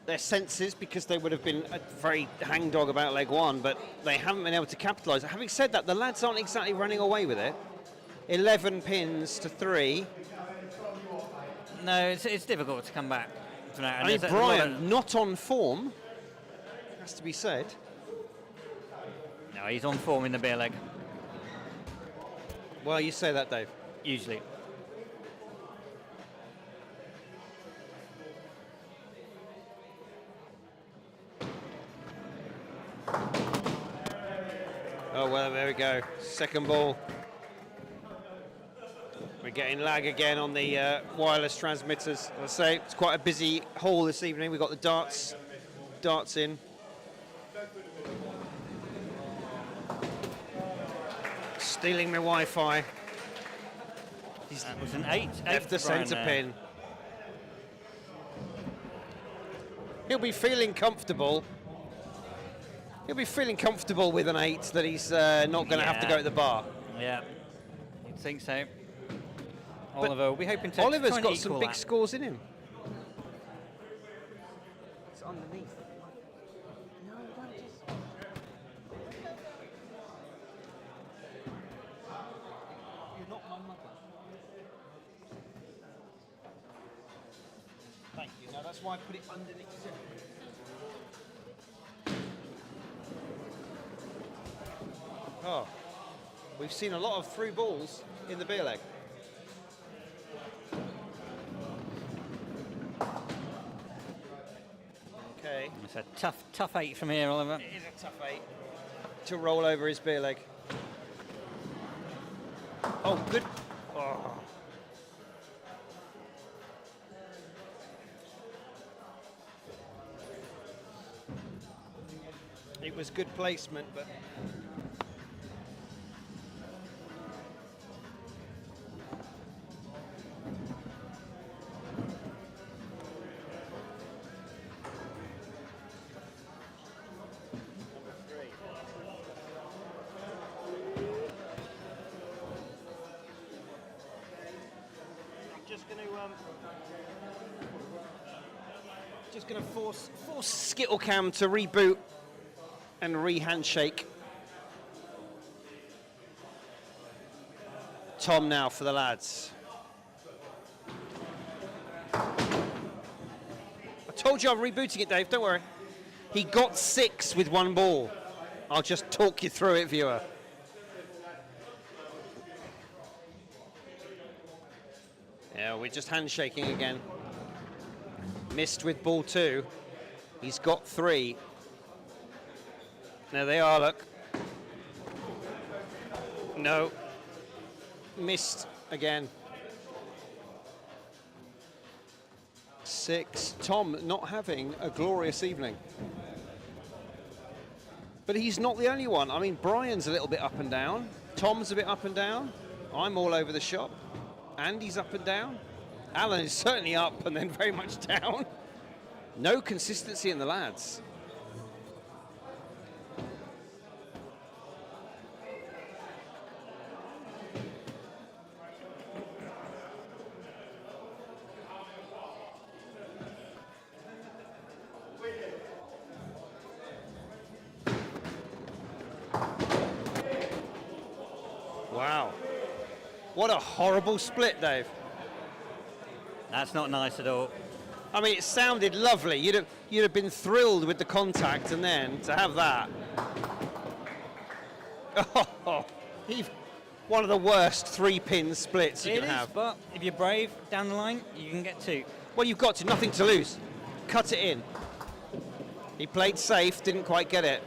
Their senses, because they would have been a very hangdog about leg 1, but they haven't been able to capitalise. Having said that, the lads aren't exactly running away with it. 11 pins to 3. No, it's difficult to come back from that. I mean, Brian, not on form, has to be said. No, he's on form in the beer leg, Well, you say that, Dave. usually. Oh, well, there we go. Second ball. We're getting lag again on the wireless transmitters. As I say, it's quite a busy hall this evening. We've got the darts in. Stealing my Wi-Fi. That was an 8. Left the centre pin. He'll be feeling comfortable. He'll be feeling comfortable with an 8 that he's not going to have to go at the bar. Yeah, you'd think so. Oliver will be hoping to Oliver's try and got some equal big that. scores in him. It's underneath. No, don't just... You're not my mother. Thank you. No, that's why I put it underneath. Oh, we've seen a lot of through balls in the beer leg. Okay. It's a tough 8 from here, Oliver. It is a tough 8 to roll over his beer leg. Oh, good. Oh. It was good placement, but... Just going to force Skittlecam to reboot and re-handshake. Tom now for the lads. I told you I'm rebooting it, Dave, don't worry. He got 6 with 1 ball. I'll just talk you through it, viewer. Yeah, we're just handshaking again. Missed with ball 2. He's got 3. There they are, look. No. Missed again. 6. Tom not having a glorious evening. But he's not the only one. I mean, Brian's a little bit up and down. Tom's a bit up and down. I'm all over the shop. Andy's up and down. Alan is certainly up and then very much down. No consistency in the lads. Wow. What a horrible split, Dave. That's not nice at all. I mean, it sounded lovely. You'd have been thrilled with the contact, and then to have that. Oh, one of the worst 3-pin splits you It can is, have. but if you're brave down the line, you can get 2. Well, you've got to, nothing to lose. Cut it in. He played safe, didn't quite get it.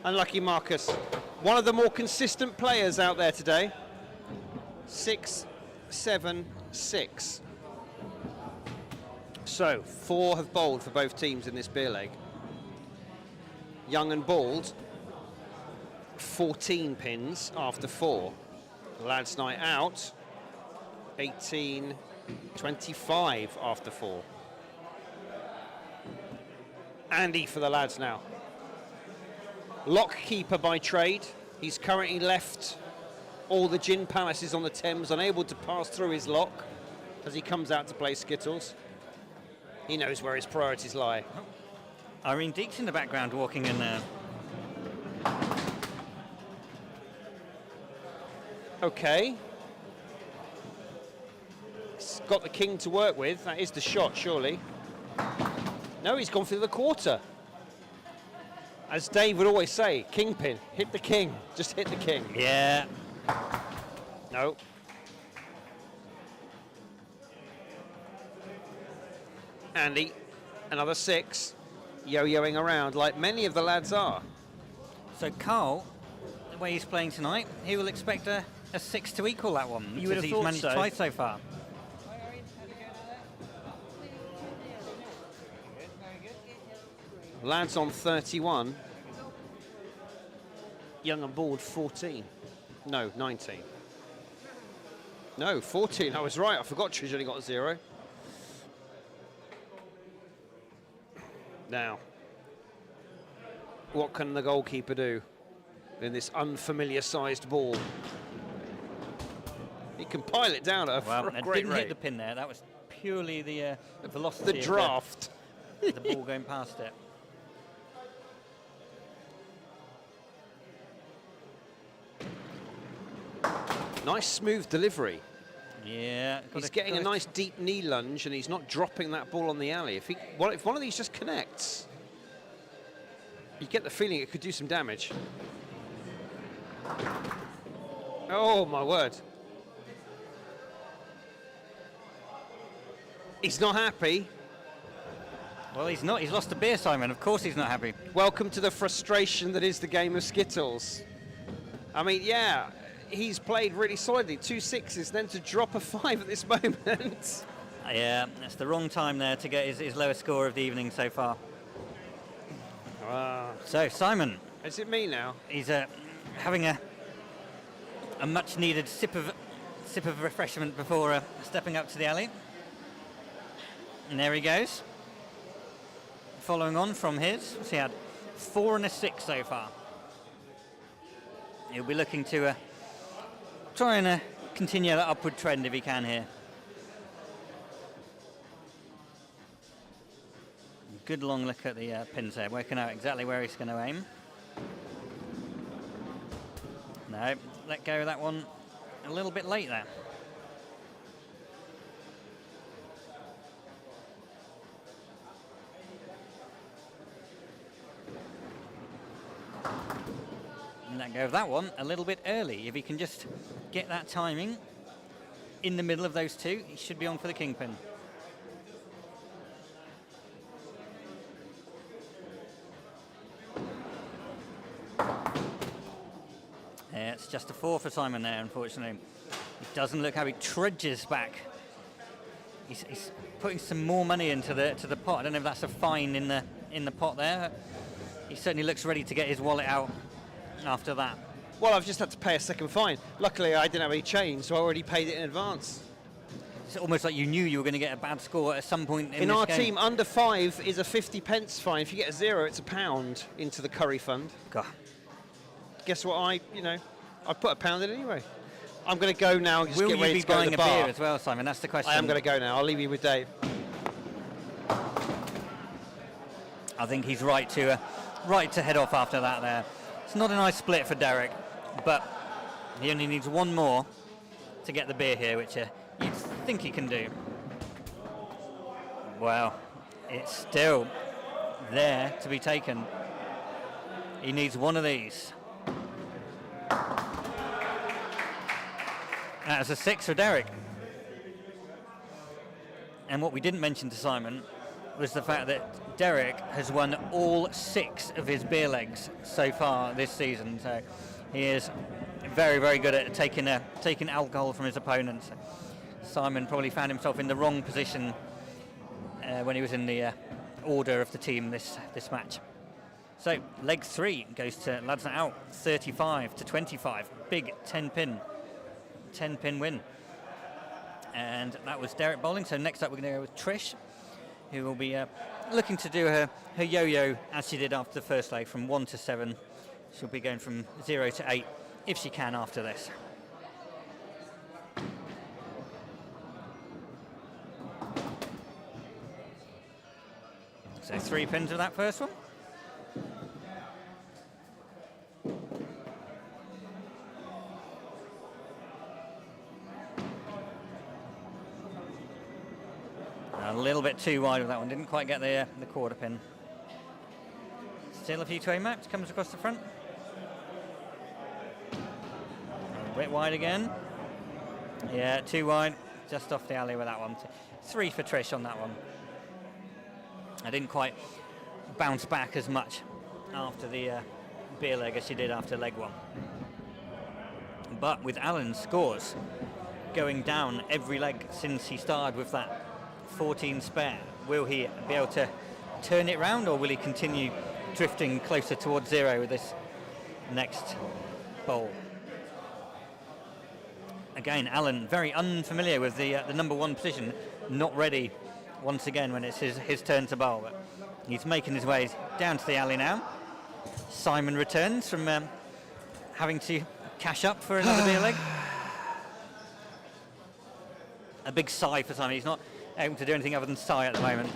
Unlucky Marcus. One of the more consistent players out there today. 6, 7, 6. So, 4 have bowled for both teams in this beer leg. Young and Bald, 14 pins after 4. Lads Night Out, 18, 25 after 4. Andy for the lads now. Lock keeper by trade. He's currently left all the gin palaces on the Thames, unable to pass through his lock as he comes out to play Skittles. He knows where his priorities lie. Irene Deeks in the background walking in there. Okay. He's got the king to work with. That is the shot, surely. No, he's gone for the quarter. As Dave would always say, kingpin, hit the king. Just hit the king. Yeah. No. Andy, another 6. Yo-yoing around like many of the lads are. So Carl, the way he's playing tonight, he will expect a 6 to equal that one. You would have he's thought managed so. twice so far. Lads on 31. Young and Bold 14. No, 19. No, 14. I was right. I forgot Trish only got a 0. Now, what can the goalkeeper do in this unfamiliar-sized ball? He can pile it down at Well, a it great didn't rate. hit the pin there. That was purely the velocity. The draft. Of the ball going past it. Nice smooth delivery. Yeah. He's getting a nice deep knee lunge and he's not dropping that ball on the alley. If one of these just connects, you get the feeling it could do some damage. Oh my word. He's not happy. Well, he's not. He's lost a beer, Simon. Of course he's not happy. Welcome to the frustration that is the game of Skittles. I mean, yeah, he's played really solidly. 2 6s, then to drop a 5 at this moment. Yeah, that's the wrong time there to get his lowest score of the evening so far. So, Simon. Is it me now? He's having a much needed sip of refreshment before stepping up to the alley. And there he goes. Following on from his, he had 4 and a 6 so far. He'll be looking to try and continue that upward trend if he can here. Good long look at the pins there, working out exactly where he's going to aim. No, let go of that one a little bit late there. And let go of that one a little bit early. If he can just get that timing in the middle of those two, he should be on for the kingpin. Yeah, it's just a 4 for Simon there, unfortunately. It doesn't look how he trudges back. He's putting some more money into the pot. I don't know if that's a fine in the pot there. He certainly looks ready to get his wallet out after that. Well, I've just had to pay a second fine. Luckily, I didn't have any change, so I already paid it in advance. It's almost like you knew you were going to get a bad score at some point in In this our game. team, under 5 is a 50p fine. If you get a 0, it's £1 into the curry fund. God. Guess what? I put £1 in anyway. I'm going to go now and just Will get you ready be to go to buying the a bar. beer as well, Simon? That's the question. I am going to go now. I'll leave you with Dave. I think he's right to head off after that there. It's not a nice split for Derek, but he only needs one more to get the beer here, which you'd think he can do. Well, it's still there to be taken. He needs one of these. That's a 6 for Derek. And what we didn't mention to Simon was the fact that Derek has won all 6 of his beer legs so far this season. So he is very, very good at taking alcohol from his opponents. Simon probably found himself in the wrong position when he was in the order of the team this match. So leg 3 goes to Lads Not Out, 35 to 25. Big 10-pin win. And that was Derek bowling. So next up we're going to go with Trish, who will be looking to do her yo-yo as she did after the first leg, from 1 to 7. She'll be going from 0 to 8 if she can after this. So 3 pins of that first one. A little bit too wide with that one, didn't quite get the quarter pin. Still a few to aim at, comes across the front. A bit wide again. Yeah, too wide, just off the alley with that one. 3 for Trish on that one. I didn't quite bounce back as much after the beer leg as she did after leg 1. But with Alan's scores going down every leg since he started with that 14 spare, will he be able to turn it round, or will he continue drifting closer towards 0 with this next bowl? Again, Alan very unfamiliar with the number 1 position, not ready once again when it's his turn to bowl, but he's making his way down to the alley now. Simon returns from having to cash up for another beer leg. A big sigh for Simon. He's not able to do anything other than sigh at the moment.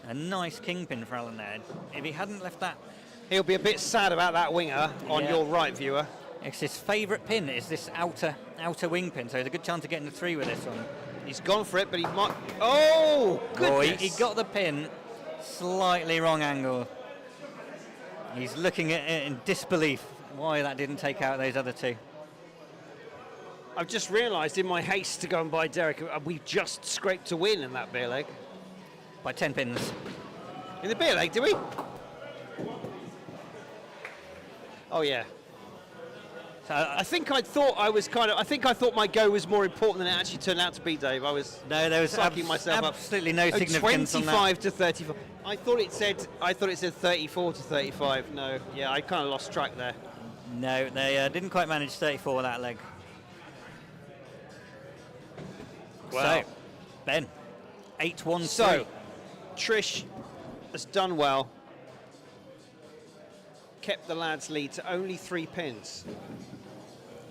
A nice kingpin for Alan there. If he hadn't left that... He'll be a bit sad about that winger on your right, viewer. It's his favourite pin, is this outer wing pin, so there's a good chance of getting the 3 with this one. He's gone for it, but he might... Oh, goodness! He got the pin slightly wrong angle. He's looking at it in disbelief why that didn't take out those other 2. I've just realised in my haste to go and buy Derek, we just scraped a win in that beer leg. By 10 pins. In the beer leg, did we? Oh, yeah. So, I think I thought my go was more important than it actually turned out to be, Dave. I was there was sucking myself up. absolutely no significance on that. 25 to 35. I thought it said 34 to 35. No, yeah, I kind of lost track there. No, they didn't quite manage 34 with that leg. Well, so, Ben, 8-1-3. So, Trish has done well. Kept the lads' lead to only 3 pins.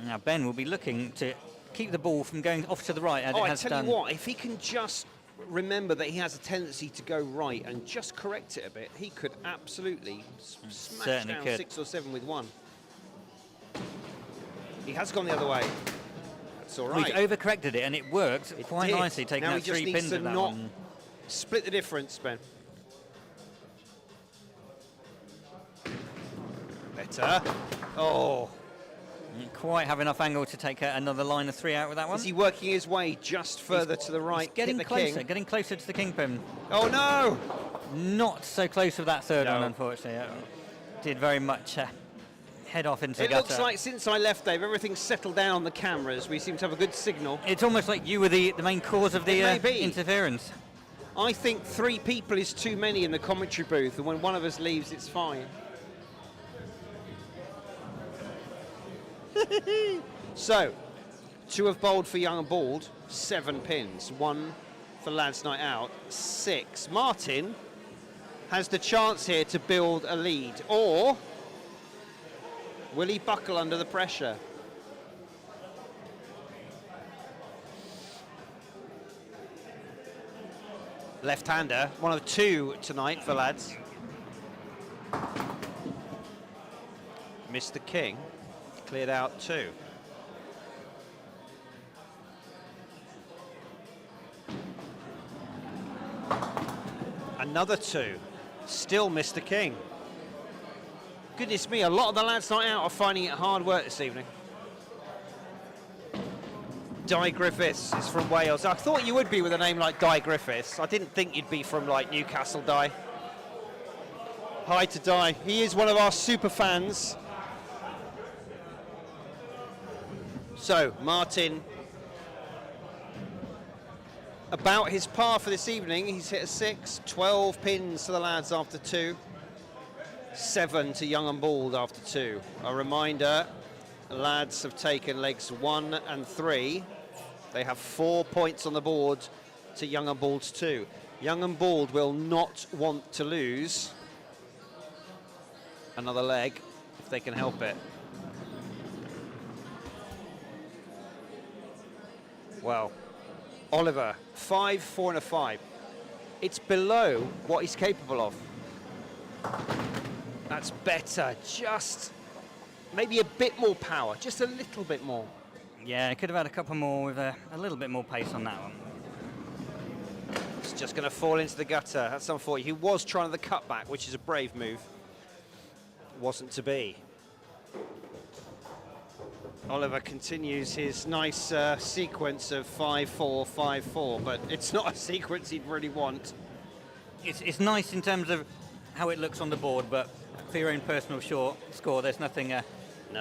Now Ben will be looking to keep the ball from going off to the right as it has done. I tell you what, if he can just remember that he has a tendency to go right and just correct it a bit, he could absolutely smash down 6 or 7 with 1. He has gone the other way. That's all right. He's overcorrected it and it worked quite nicely, taking now out 3 pins of that one. Split the difference, Ben. Better. Oh. Didn't quite have enough angle to take another line of 3 out with that one. Is he working his way just further to the right? He's getting closer, getting closer to the kingpin. Oh no! Not so close with that third one, unfortunately. Did very much head off into the gutter. It looks like since I left, Dave, everything's settled down on the cameras. We seem to have a good signal. It's almost like you were the main cause of the interference. I think 3 people is too many in the commentary booth, and when one of us leaves, it's fine. So, 2 have bowled for Young and Bald, 7 pins. 1 for Lads Night Out, 6. Martin has the chance here to build a lead, or will he buckle under the pressure? Left-hander, 1 of 2 tonight for Lads. Mr. King cleared out 2. Another 2. Still Mr. King. Goodness me, a lot of the Lads Night Out are finding it hard work this evening. Di Griffiths is from Wales. I thought you would be with a name like Di Griffiths. I didn't think you'd be from like Newcastle, Di. Hi to Di. He is one of our super fans. So, Martin, about his par for this evening. He's hit a 6, 12 pins to the lads after 2, 7 to Young and Bald after 2. A reminder, the lads have taken legs 1 and 3. They have 4 points on the board to Young and Bald's 2. Young and Bald will not want to lose another leg if they can help it. Well, Oliver, 5, 4 and a 5. It's below what he's capable of. That's better, just maybe a bit more power, just a little bit more. Yeah, could have had a couple more with a little bit more pace on that one. It's just going to fall into the gutter. That's unfortunate. He was trying the cutback, which is a brave move. Wasn't to be. Oliver continues his nice sequence of 5-4, 5-4, but it's not a sequence he'd really want. It's nice in terms of how it looks on the board, but for your own personal score, there's nothing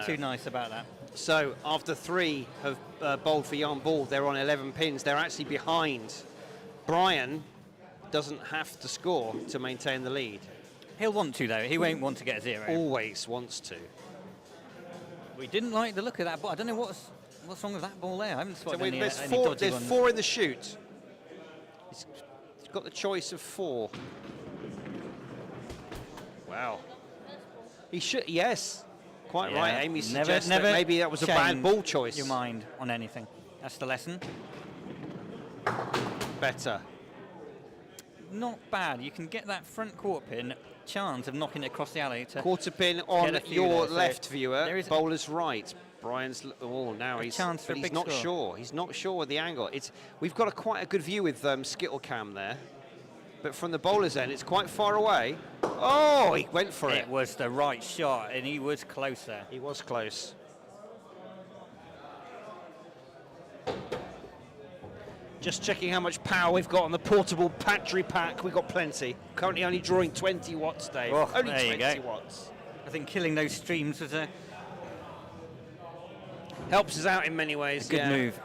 too nice about that. So after 3 have bowled for young bald, they're on 11 pins. They're actually behind. Brian doesn't have to score to maintain the lead. He'll want to, though. He won't want to get 0. Always wants to. We didn't like the look of that ball. I don't know what's wrong with that ball there. I haven't spotted any There's dodgy ones. 4 in the chute. He's got the choice of 4. Wow. He should, yes. Quite right. Amy suggests that maybe that was a bad ball choice. Your mind on anything. That's the lesson. Better. Not bad. You can get that front quarter pin chance of knocking it across the alley. To quarter pin on your there, left, so viewer. Bowler's right. Brian's now he's not sure. He's not sure with the angle. We've got quite a good view with Skittle Cam there, but from the bowler's end, it's quite far away. Oh, he went for it. It was the right shot, and he was closer. He was close. Just checking how much power we've got on the portable battery pack. We've got plenty. Currently only drawing 20 watts, Dave. Oh, only 20 watts. I think killing those streams was a helps us out in many ways. Good move.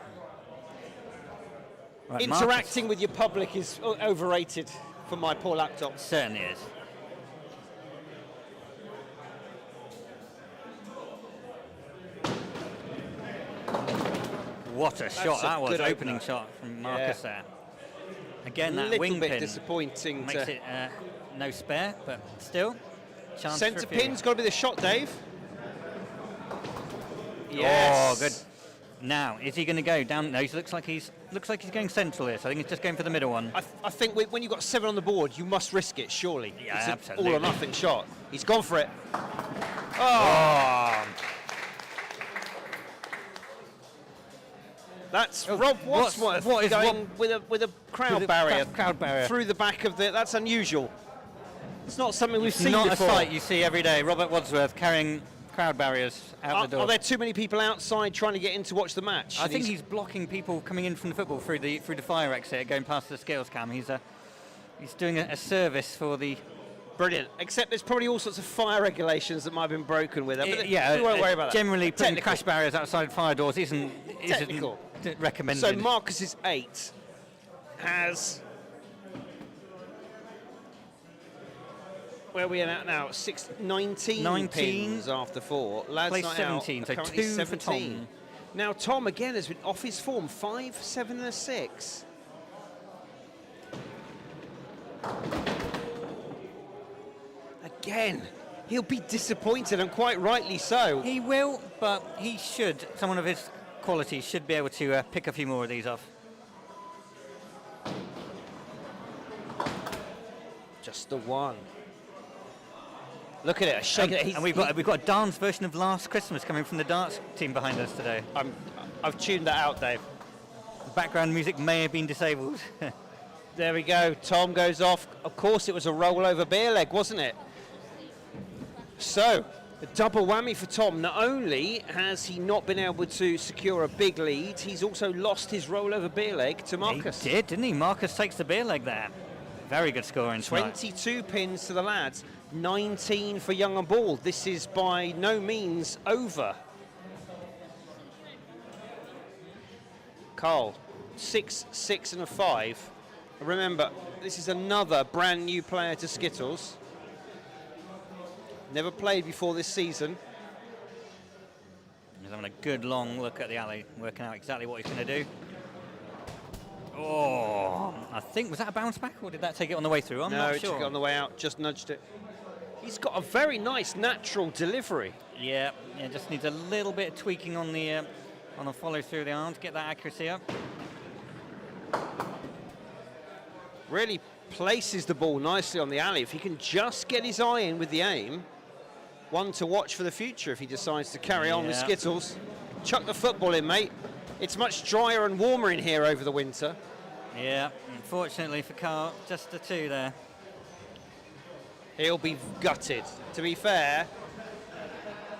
Right, interacting with your public is overrated for my poor laptop. Certainly is. What a shot that was, opening shot from Marcus there. Again, that wing bit pin disappointing makes it no spare, but still, chance centre for a few. pin's got to be the shot, Dave. Yes. Oh, good. Now, is he going to go down? No, he looks like he's going central here, so I think he's just going for the middle one. I think when you've got 7 on the board, you must risk it, surely. Yeah, it's absolutely. An all or nothing shot. He's gone for it. Oh. That's Rob Wadsworth going with a crowd barrier. Crowd barrier through the back of the. That's unusual. It's not something we've seen before. Not a sight you see every day. Robert Wadsworth carrying crowd barriers out the door. Are there too many people outside trying to get in to watch the match? I think he's blocking people coming in from the football through the fire exit, going past the Skittles Cam. He's doing a service for the. Brilliant. Except there's probably all sorts of fire regulations that might have been broken with it. But yeah, we won't worry about that. Generally, putting crash barriers outside fire doors isn't recommended. So Marcus's 8 has. Where are we at now? 19 pins after 4. Lads Place not 17, out, so currently 2 17. for Tom. Now Tom again has been off his form. 5, 7 and a 6. Again, he'll be disappointed, and quite rightly so. He will, but he should. Someone of his quality should be able to pick a few more of these off. Just the one. Look at it, shake it. And we've got a dance version of Last Christmas coming from the darts team behind us today. I've tuned that out, Dave. The background music may have been disabled. There we go. Tom goes off. Of course, it was a rollover beer leg, wasn't it? So, a double whammy for Tom. Not only has he not been able to secure a big lead, he's also lost his rollover beer leg to Marcus. He did, didn't he? Marcus takes the beer leg there. Very good scoring. 22 pins to the lads, 19 for Young and Bald. This is by no means over. Carl, 6, 6 and a 5. Remember, this is another brand new player to Skittles. Never played before this season. He's having a good long look at the alley, working out exactly what he's going to do. Oh, I think, was that a bounce back, or did that take it on the way through? I'm not sure. No, it took it on the way out, just nudged it. He's got a very nice natural delivery. Yeah, just needs a little bit of tweaking on the follow through the arm to get that accuracy up. Really places the ball nicely on the alley. If he can just get his eye in with the aim, one to watch for the future if he decides to carry on with Skittles. Chuck the football in, mate. It's much drier and warmer in here over the winter. Yeah, unfortunately for Carl, just the 2 there. He'll be gutted. To be fair,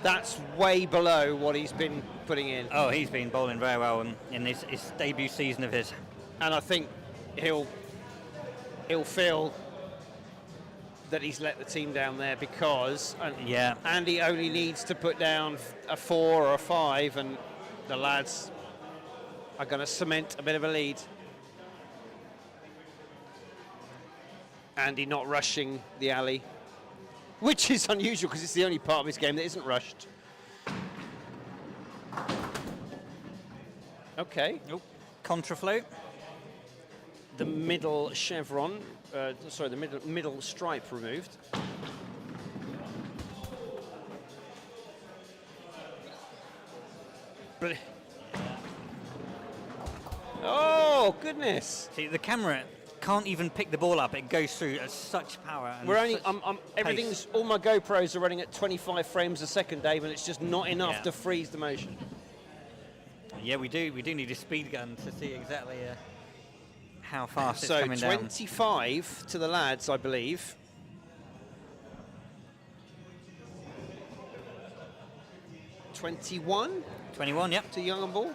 that's way below what he's been putting in. Oh, he's been bowling very well in his debut season of his. And I think he'll feel that he's let the team down there because Yeah. Andy only needs to put down a 4 or a 5, and the lads are going to cement a bit of a lead. Andy not rushing the alley, which is unusual because it's the only part of his game that isn't rushed. Okay. Nope. Contrafloat. The middle chevron, sorry, the middle stripe removed. Oh, goodness. See, the camera can't even pick the ball up. It goes through at such power. And We're only, such everything's, pace. all my GoPros are running at 25 frames a second, Dave, and it's just not enough Yeah. to freeze the motion. Yeah, we do need a speed gun to see exactly how fast it's So coming down. 25 to the lads, I believe. $21 21, yep. to Young and Bold.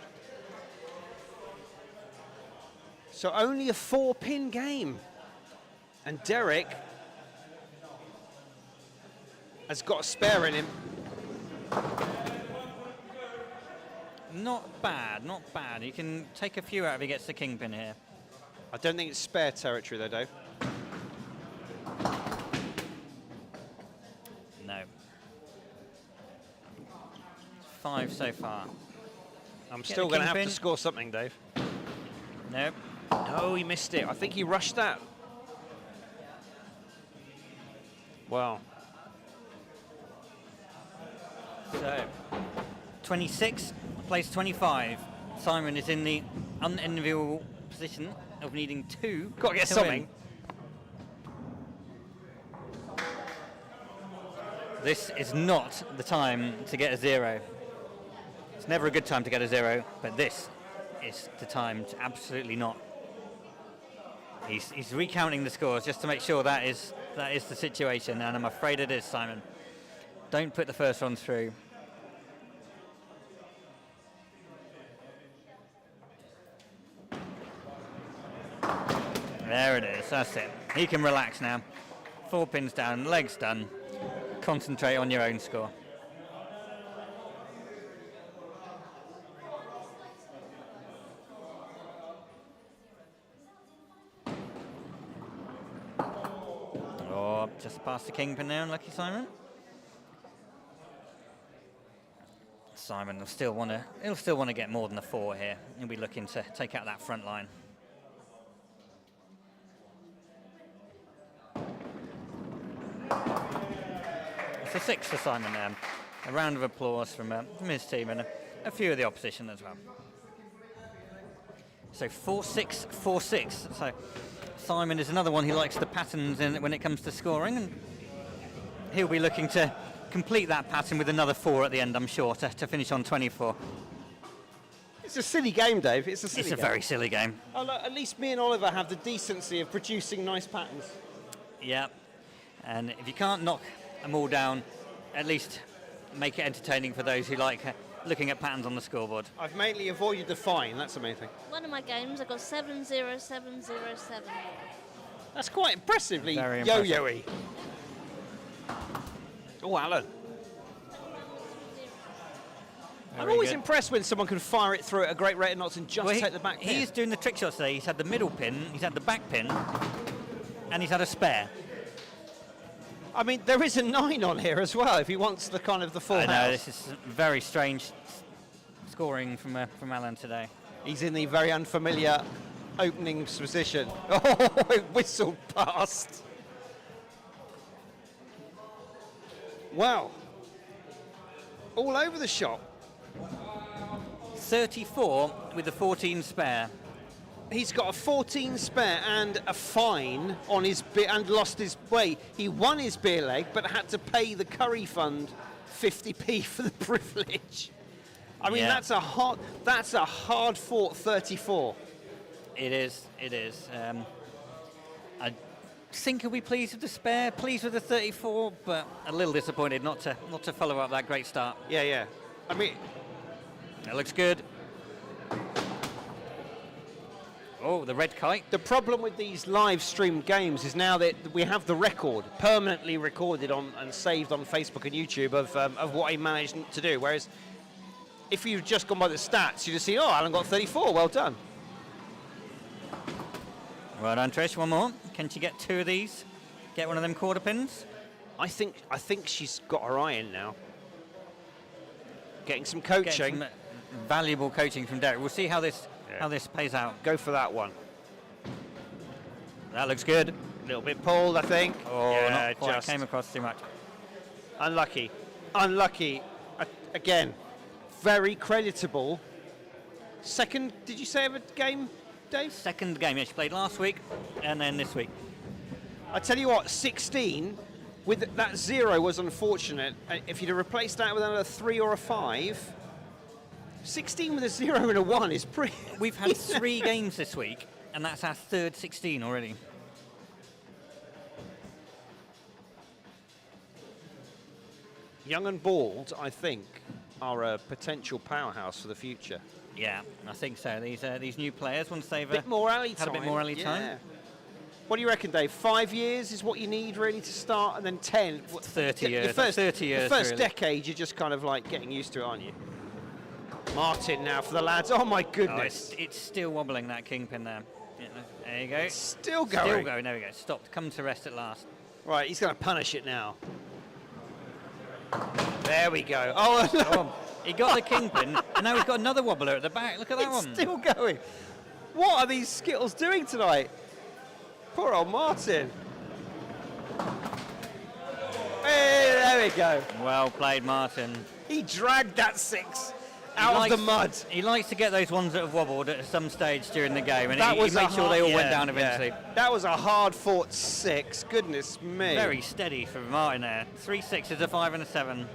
So only a 4-pin game. And Derek has got a spare in him. Not bad, not bad. You can take a few out if he gets the kingpin here. I don't think it's spare territory though, Dave. No. 5 so far. I'm Get still the going to have to kingpin. score something, Dave. No. No, he missed it. I think he rushed that. Wow. So, 26 plays 25. Simon is in the unenviable position of needing 2. Got to get something. This is not the time to get a 0. It's never a good time to get a 0, but this is the time to absolutely not. He's recounting the scores just to make sure that is the situation, and I'm afraid it is, Simon. Don't put the first one through. There it is, that's it. He can relax now. 4 pins down, legs done. Concentrate on your own score. Oh, just past the kingpin now, lucky Simon. Simon will still want to get more than a 4 here. He'll be looking to take out that front line. It's a 6 for Simon there. A round of applause from his team and a few of the opposition as well. So 4-6, 4-6. So Simon is another one who likes the patterns when it comes to scoring, and he'll be looking to complete that pattern with another 4 at the end, I'm sure, to finish on 24. It's a silly game, Dave. It's a silly game. It's a very silly game. Oh, look, at least me and Oliver have the decency of producing nice patterns. Yeah. And if you can't knock them all down, at least make it entertaining for those who like looking at patterns on the scoreboard. I've mainly avoided the fine. That's the main thing. One of my games, I got 70707. That's quite impressively Very impressive. yo-yo-y. Oh, Alan. I'm Very always good. impressed when someone can fire it through at a great rate of knots and just take the back pin. He's doing the trick shots today. He's had the middle pin, he's had the back pin, and he's had a spare. I mean, there is a 9 on here as well if he wants the kind of the full I know, house. this is very strange scoring from Alan today. He's in the very unfamiliar opening position. Oh, it whistled past. Wow. All over the shop. 34 with the 14 spare. He's got a 14 spare and a fine on his and lost his way. He won his beer leg, but had to pay the curry fund 50p for the privilege. I mean, Yeah. that's a hard fought 34. It is. I think he'll be pleased with the spare, pleased with the 34, but a little disappointed not to follow up that great start. Yeah. I mean, It looks good. Oh, the red kite. The problem with these live streamed games is now that we have the record permanently recorded on and saved on Facebook and YouTube of what he managed to do. Whereas if you've just gone by the stats, you just see, oh, Alan got 34. Well done. Well done, Trish. One more. Can she get 2 of these? Get one of them quarter pins? I think she's got her eye in now. Getting some coaching. Getting some valuable coaching from Derek. We'll see how this pays out. Go for that one. That looks good. A little bit pulled, I think. Oh, yeah, not quite. just Came across too much. unlucky. Again, very creditable. Second, did you say, of a game, Dave? Second game. Yeah, she played last week and then this week. I tell you what, 16 with that 0 was unfortunate. If you'd have replaced that with another 3 or a 5, 16 with a 0 and a 1 is pretty. We've had 3 games this week, and that's our third 16 already. Young and Bald, I think, are a potential powerhouse for the future. Yeah, I think so. These new players, once they've Bit more alley had time. a bit more alley time. Yeah. What do you reckon, Dave? 5 years is what you need really to start, and then 10. 30 years. Your first, 30 years. The first really. decade, you're just kind of like getting used to it, aren't you? Martin now for the lads. Oh my Oh, goodness! it's still wobbling, that kingpin there. Yeah, there you go. Still going. Still going. There we go. Stopped. Come to rest at last. Right, he's going to punish it now. There we go. Oh, Oh, he got the kingpin, and now he's got another wobbler at the back. Look at that it's one. still going. What are these Skittles doing tonight? Poor old Martin. Hey, there we go. Well played, Martin. He dragged that 6 out of the mud. He likes to get those ones that have wobbled at some stage during the game, and That he was makes sure they all went down yeah. eventually. That was a hard-fought 6. Goodness me. Very steady for Martin there. 3 6s, a 5 and a 7.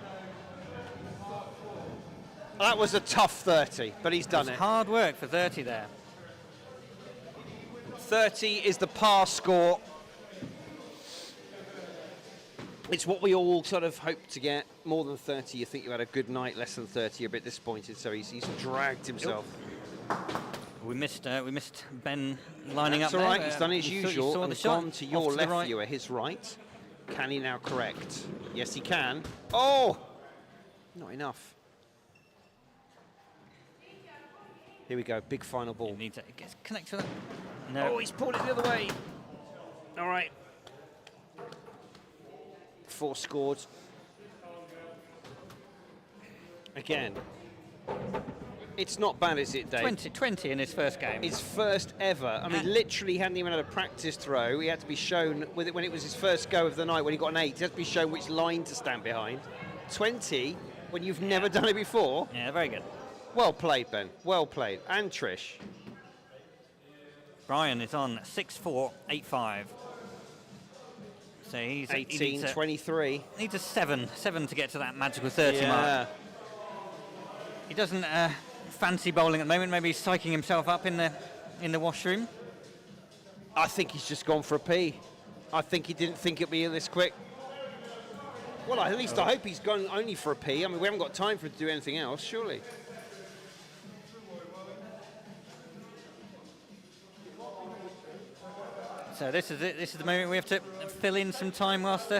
That was a tough 30, but he's done it. Hard work for 30 there. 30 is the par score. It's what we all sort of hope to get. More than 30, you think you had a good night. Less than 30, you're a bit disappointed. So he's dragged himself. We missed Ben lining That's up all there. right. He's done his You saw usual the and shot. gone to your Off the left. right. You are his right. Can he now correct? Yes, he can. Oh, not enough. Here we go. Big final ball. You need to connect to that. No. Oh, he's pulled it the other way. All right. 4 scored. Again. It's not bad, is it, Dave? 20 in his first game. His first ever. I mean, literally hadn't even had a practice throw. He had to be shown, with it when it was his first go of the night, when he got an 8, he had to be shown which line to stand behind. 20, when you've never done it before. Yeah, very good. Well played, Ben. Well played. And Trish. Brian is on 6-4, 8-5. So he's 18, 23. Needs a 7 to get to that magical 30 mark. He doesn't fancy bowling at the moment. Maybe he's psyching himself up in the washroom. I think he's just gone for a pee. I think he didn't think it'd be this quick. Well, at least I hope he's gone only for a pee. I mean, we haven't got time for him to do anything else, surely. So this is it. This is the moment we have to fill in some time whilst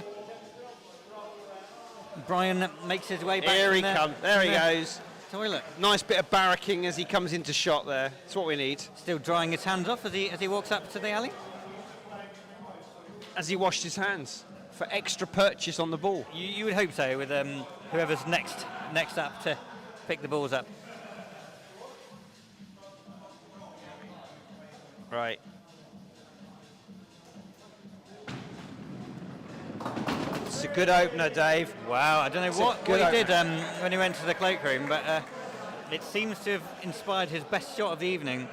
Brian makes his way back. Here he comes. There he goes. Toilet. Nice bit of barracking as he comes into shot there. That's what we need. Still drying his hands off as he walks up to the alley. As he washed his hands for extra purchase on the ball. You would hope so with whoever's next up to pick the balls up. Right. It's a good opener, Dave. Wow, I don't know It's what a good he did when he went to the cloakroom, but it seems to have inspired his best shot of the evening.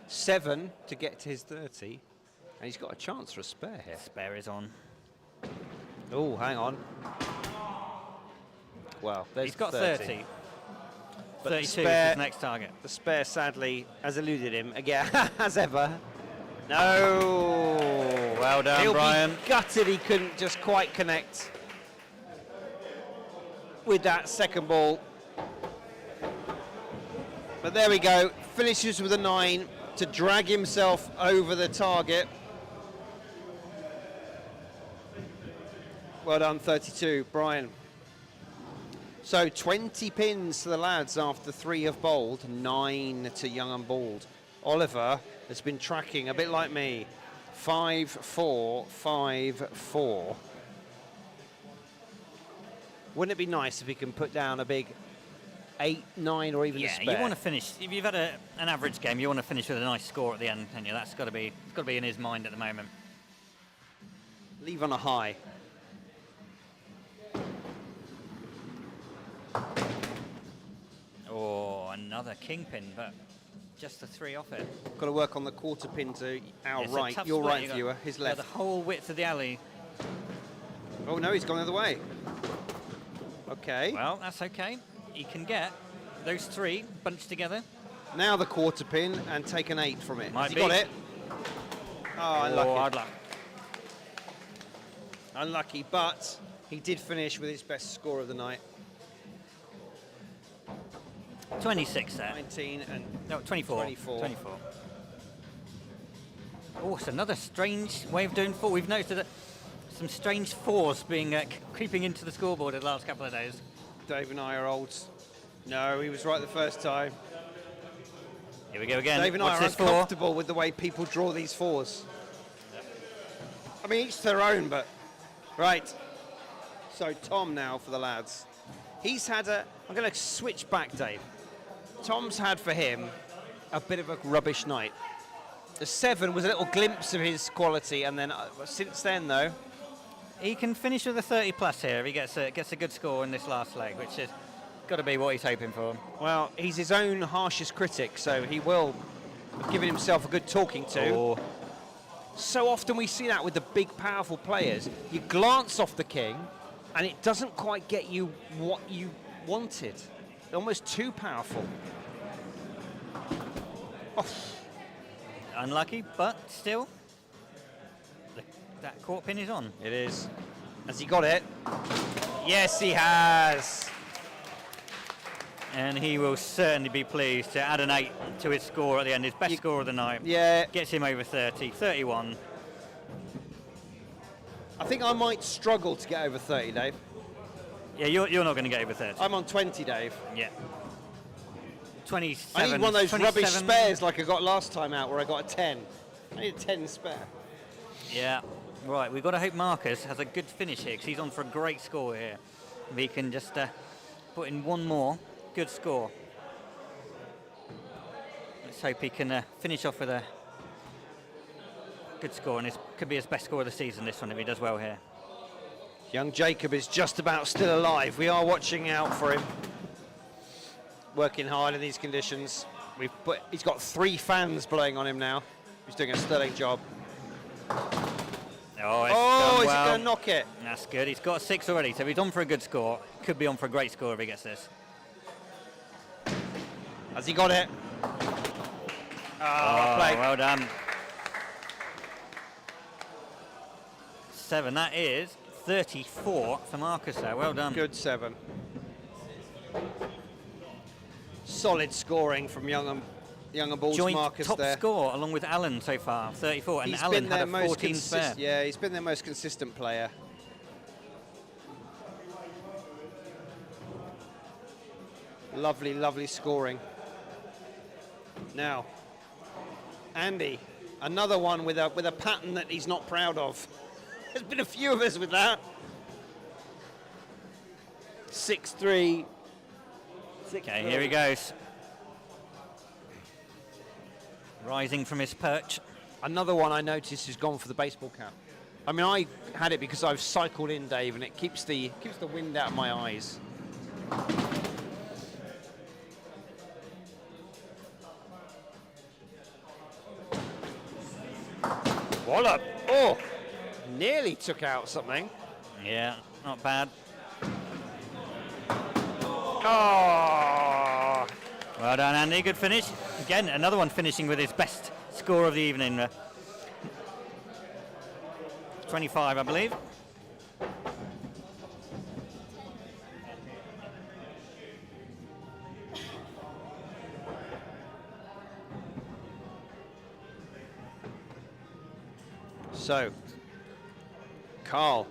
7 to get to his 30, and he's got a chance for a spare here. Spare is on. Oh, hang on. Well, there's He's got 30. 30. But 32 the is spare, his next target. the spare, sadly, has eluded him again, as ever. No. Well done, He'll Brian. be gutted he couldn't just quite connect with that second ball. But there we go. Finishes with a 9 to drag himself over the target. Well done, 32, Brian. So 20 pins to the lads after 3 have bowled, 9 to young and bald. Oliver has been tracking a bit like me. 5-4, 5-4. Wouldn't it be nice if he can put down a big 8, 9, or even a spare? Yeah, you want to finish. If you've had an average game, you want to finish with a nice score at the end, haven't you? That's got to be in his mind at the moment. Leave on a high. Oh, another kingpin, but just the 3 off it. Got to work on the quarter pin to our It's a right, tough your split. right You got- viewer, his you got left. the whole width of the alley. Oh no, he's gone the other way. Okay. Well, that's okay. He can get those 3 bunched together. Now the quarter pin and take an 8 from it. Might Has he be. got it? Oh, unlucky. Oh, hard luck. Unlucky, but he did finish with his best score of the night. 26 there. 19 and No, 24. 24. Oh, it's another strange way of doing 4. We've noticed that some strange 4s being creeping into the scoreboard in the last couple of days. Dave and I are olds. No, he was right the first time. Here we go again. Dave and I What's are this for? uncomfortable with the way people draw these 4s. I mean, each their own, but... Right. So Tom now for the lads. He's had a... I'm going to switch back, Dave. Tom's had for him a bit of a rubbish night. The 7 was a little glimpse of his quality, and then since then, though... He can finish with a 30 plus here if he gets a good score in this last leg, which has got to be what he's hoping for. Well, he's his own harshest critic, so he will have given himself a good talking to. Oh. So often we see that with the big, powerful players. You glance off the king, and it doesn't quite get you what you wanted. Almost too powerful. Oh. Unlucky, but still, that court pin is on. It is. Has he got it? Yes, he has. And he will certainly be pleased to add an 8 to his score at the end. His best score of the night. Yeah. Gets him over 30, 31. I think I might struggle to get over 30, Dave. Yeah, you're not going to get over 30. I'm on 20, Dave. Yeah. 27. I need one of those 27. rubbish spares like I got last time out where I got a 10. I need a 10 spare. Yeah. Right, we've got to hope Marcus has a good finish here because he's on for a great score here. If he can just put in one more good score. Let's hope he can finish off with a good score, and it could be his best score of the season, this one, if he does well here. Young Jacob is just about still alive. We are watching out for him. Working hard in these conditions. He's got 3 fans blowing on him now. He's doing a sterling job. Oh, it's Oh, done is he well. going to knock it? That's good. He's got 6 already, so he's on for a good score. Could be on for a great score if he gets this. Has he got it? Oh, play. Well done. 7, that is 34 for Marcus there. Well done. Good 7. Solid scoring from Young and Ball's Joint Marcus top there. score along with Alan so far, 34, and He's Alan been had their a most 14 spare. Yeah, he's been their most consistent player. Lovely, lovely scoring. Now, Andy, another one with a pattern that he's not proud of. There's been a few of us with that. 6-3. Okay, here he goes. Rising from his perch. Another one I noticed has gone for the baseball cap. I mean, I had it because I've cycled in, Dave, and it keeps the wind out of my eyes. Wallop! Oh, nearly took out something. Yeah, not bad. Oh, Well done, Andy. Good finish. Again, another one finishing with his best score of the evening. 25, I believe. So, Carl.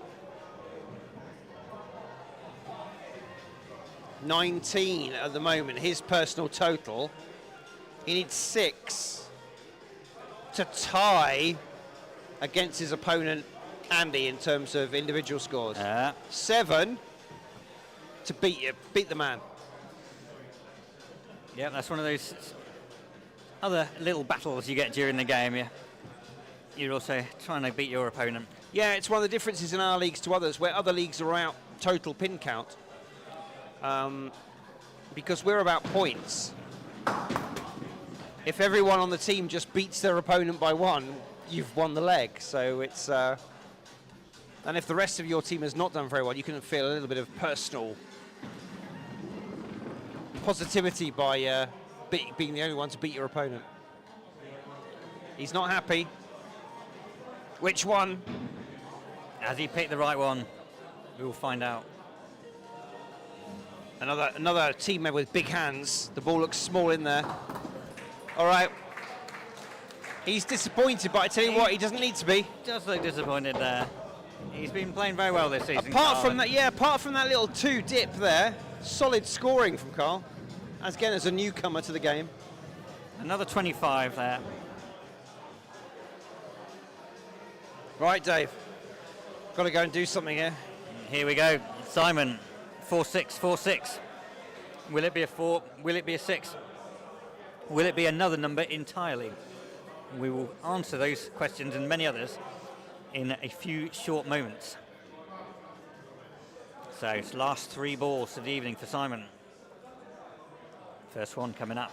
19 at the moment, his personal total. He needs 6 to tie against his opponent, Andy, in terms of individual scores. 7 to beat the man. Yeah, that's one of those other little battles you get during the game. You're also trying to beat your opponent. Yeah, it's one of the differences in our leagues to others, where other leagues are out total pin count. Because we're about points. If everyone on the team just beats their opponent by 1, you've won the leg. So it's... and if the rest of your team has not done very well, you can feel a little bit of personal positivity by being the only one to beat your opponent. He's not happy. Which one? Has he picked the right one? We will find out. Another team member with big hands. The ball looks small in there. All right. He's disappointed, but I tell you what, he doesn't need to be. Does look disappointed there. He's been playing very well this season. Apart from that little 2 dip there, solid scoring from Carl. Again, as a newcomer to the game. Another 25 there. Right, Dave. Got to go and do something here. Here we go. Simon, 4-6, 4-6. Will it be a 4? Will it be a 6? Will it be another number entirely? We will answer those questions and many others in a few short moments. So it's last 3 balls of the evening for Simon. First one coming up.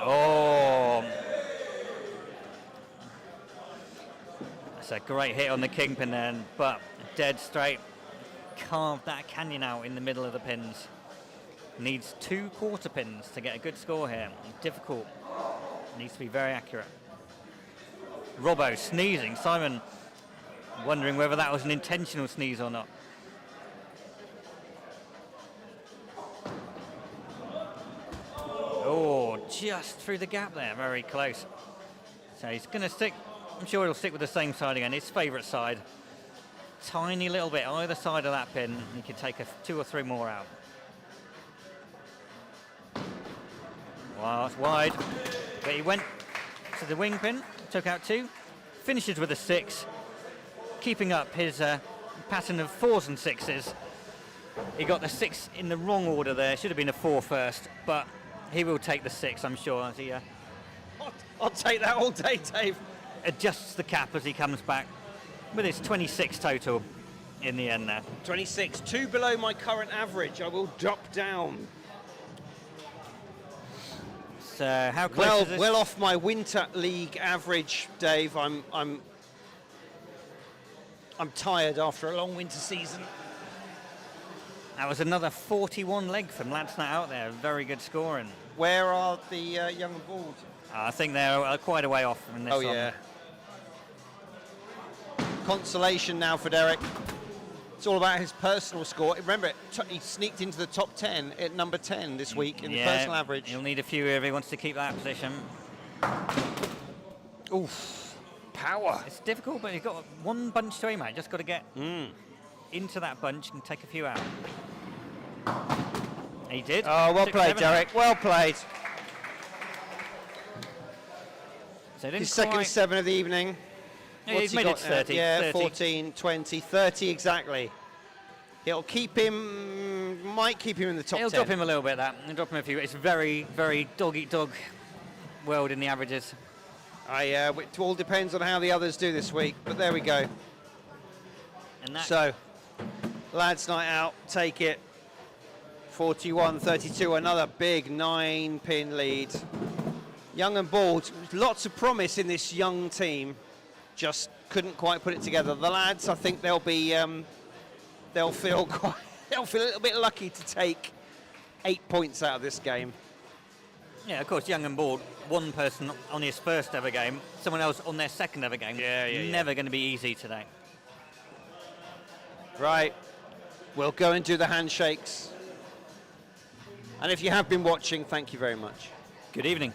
Oh, that's a great hit on the kingpin then, but dead straight. Carved that canyon out in the middle of the pins. Needs 2 quarter pins to get a good score here. Difficult. Needs to be very accurate. Robbo sneezing. Simon wondering whether that was an intentional sneeze or not. Oh, just through the gap there, very close. So he's going to stick, I'm sure he'll stick with the same side again, his favourite side. Tiny little bit either side of that pin, he could take 2 or 3 more out. Wow, it's wide. But he went to the wing pin, took out 2, finishes with a 6, keeping up his pattern of 4s and 6s. He got the 6 in the wrong order there, should have been a 4 first, but he will take the 6, I'm sure, as he I'll take that all day, Dave. adjusts the cap as he comes back with his 26 total in the end there. 26, 2 below my current average. I will drop down. So how close is this? Well off my winter league average, Dave. I'm tired after a long winter season. That was another 41 leg from Lads Night Out there. Very good scoring. Where are the young and bald? I think they're quite a way off in this one. Yeah. Consolation now for Derek. It's all about his personal score. Remember, he sneaked into the top 10 at number 10 this week in the personal average. He'll need a few if he wants to keep that position. Oof. Power. It's difficult, but he's got 1 bunch to aim at. Just got to get into that bunch and take a few out. He did. Oh, well played, Derek. Well played. So His second 7 of the evening. Yeah, he's made it 30. Yeah, 30. 14, 20, 30 exactly. It'll keep him, might keep him in the top 10. He'll drop him a little bit, that. He'll drop him a few. It's very, very dog-eat-dog world in the averages. It all depends on how the others do this week, but there we go. And that So, Lads Night Out, take it. 41-32, another big 9-pin lead. Young and bald, lots of promise in this young team. Just couldn't quite put it together. The lads, I think they'll be, they'll feel a little bit lucky to take 8 points out of this game. Yeah, of course, young and bald. One person on his first ever game, someone else on their second ever game. Never going to be easy today. Right, we'll go and do the handshakes. And if you have been watching, thank you very much. Good evening.